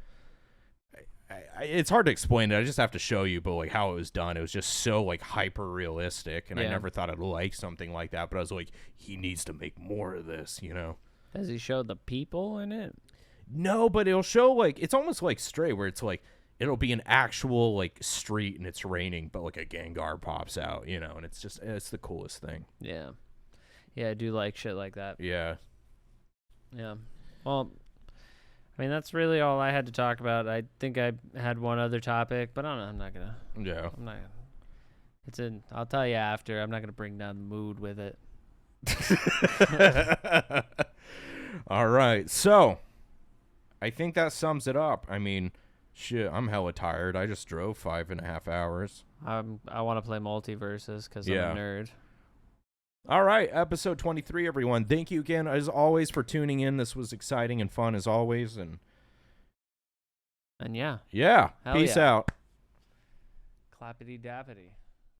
It's hard to explain it. I just have to show you, but like how it was done, it was just so like hyper realistic, and I never thought I'd like something like that. But I was like, he needs to make more of this, you know. Does he show the people in it? No, but it'll show like it's almost like Stray, where it's like it'll be an actual like street and it's raining, but like a Gengar pops out, you know, and it's the coolest thing. Yeah, I do like shit like that. Yeah. Well, I mean, that's really all I had to talk about. I think I had one other topic, but I'm not gonna. Yeah. I'm not. I'll tell you after. I'm not gonna bring down the mood with it. All right, so I think that sums it up. I mean, shit, I'm hella tired. I just drove 5.5 hours. I want to play Multiverses because I'm a nerd. All right, episode 23, everyone. Thank you again, as always, for tuning in. This was exciting and fun, as always. And yeah. Yeah. Peace out. Clappity dappity.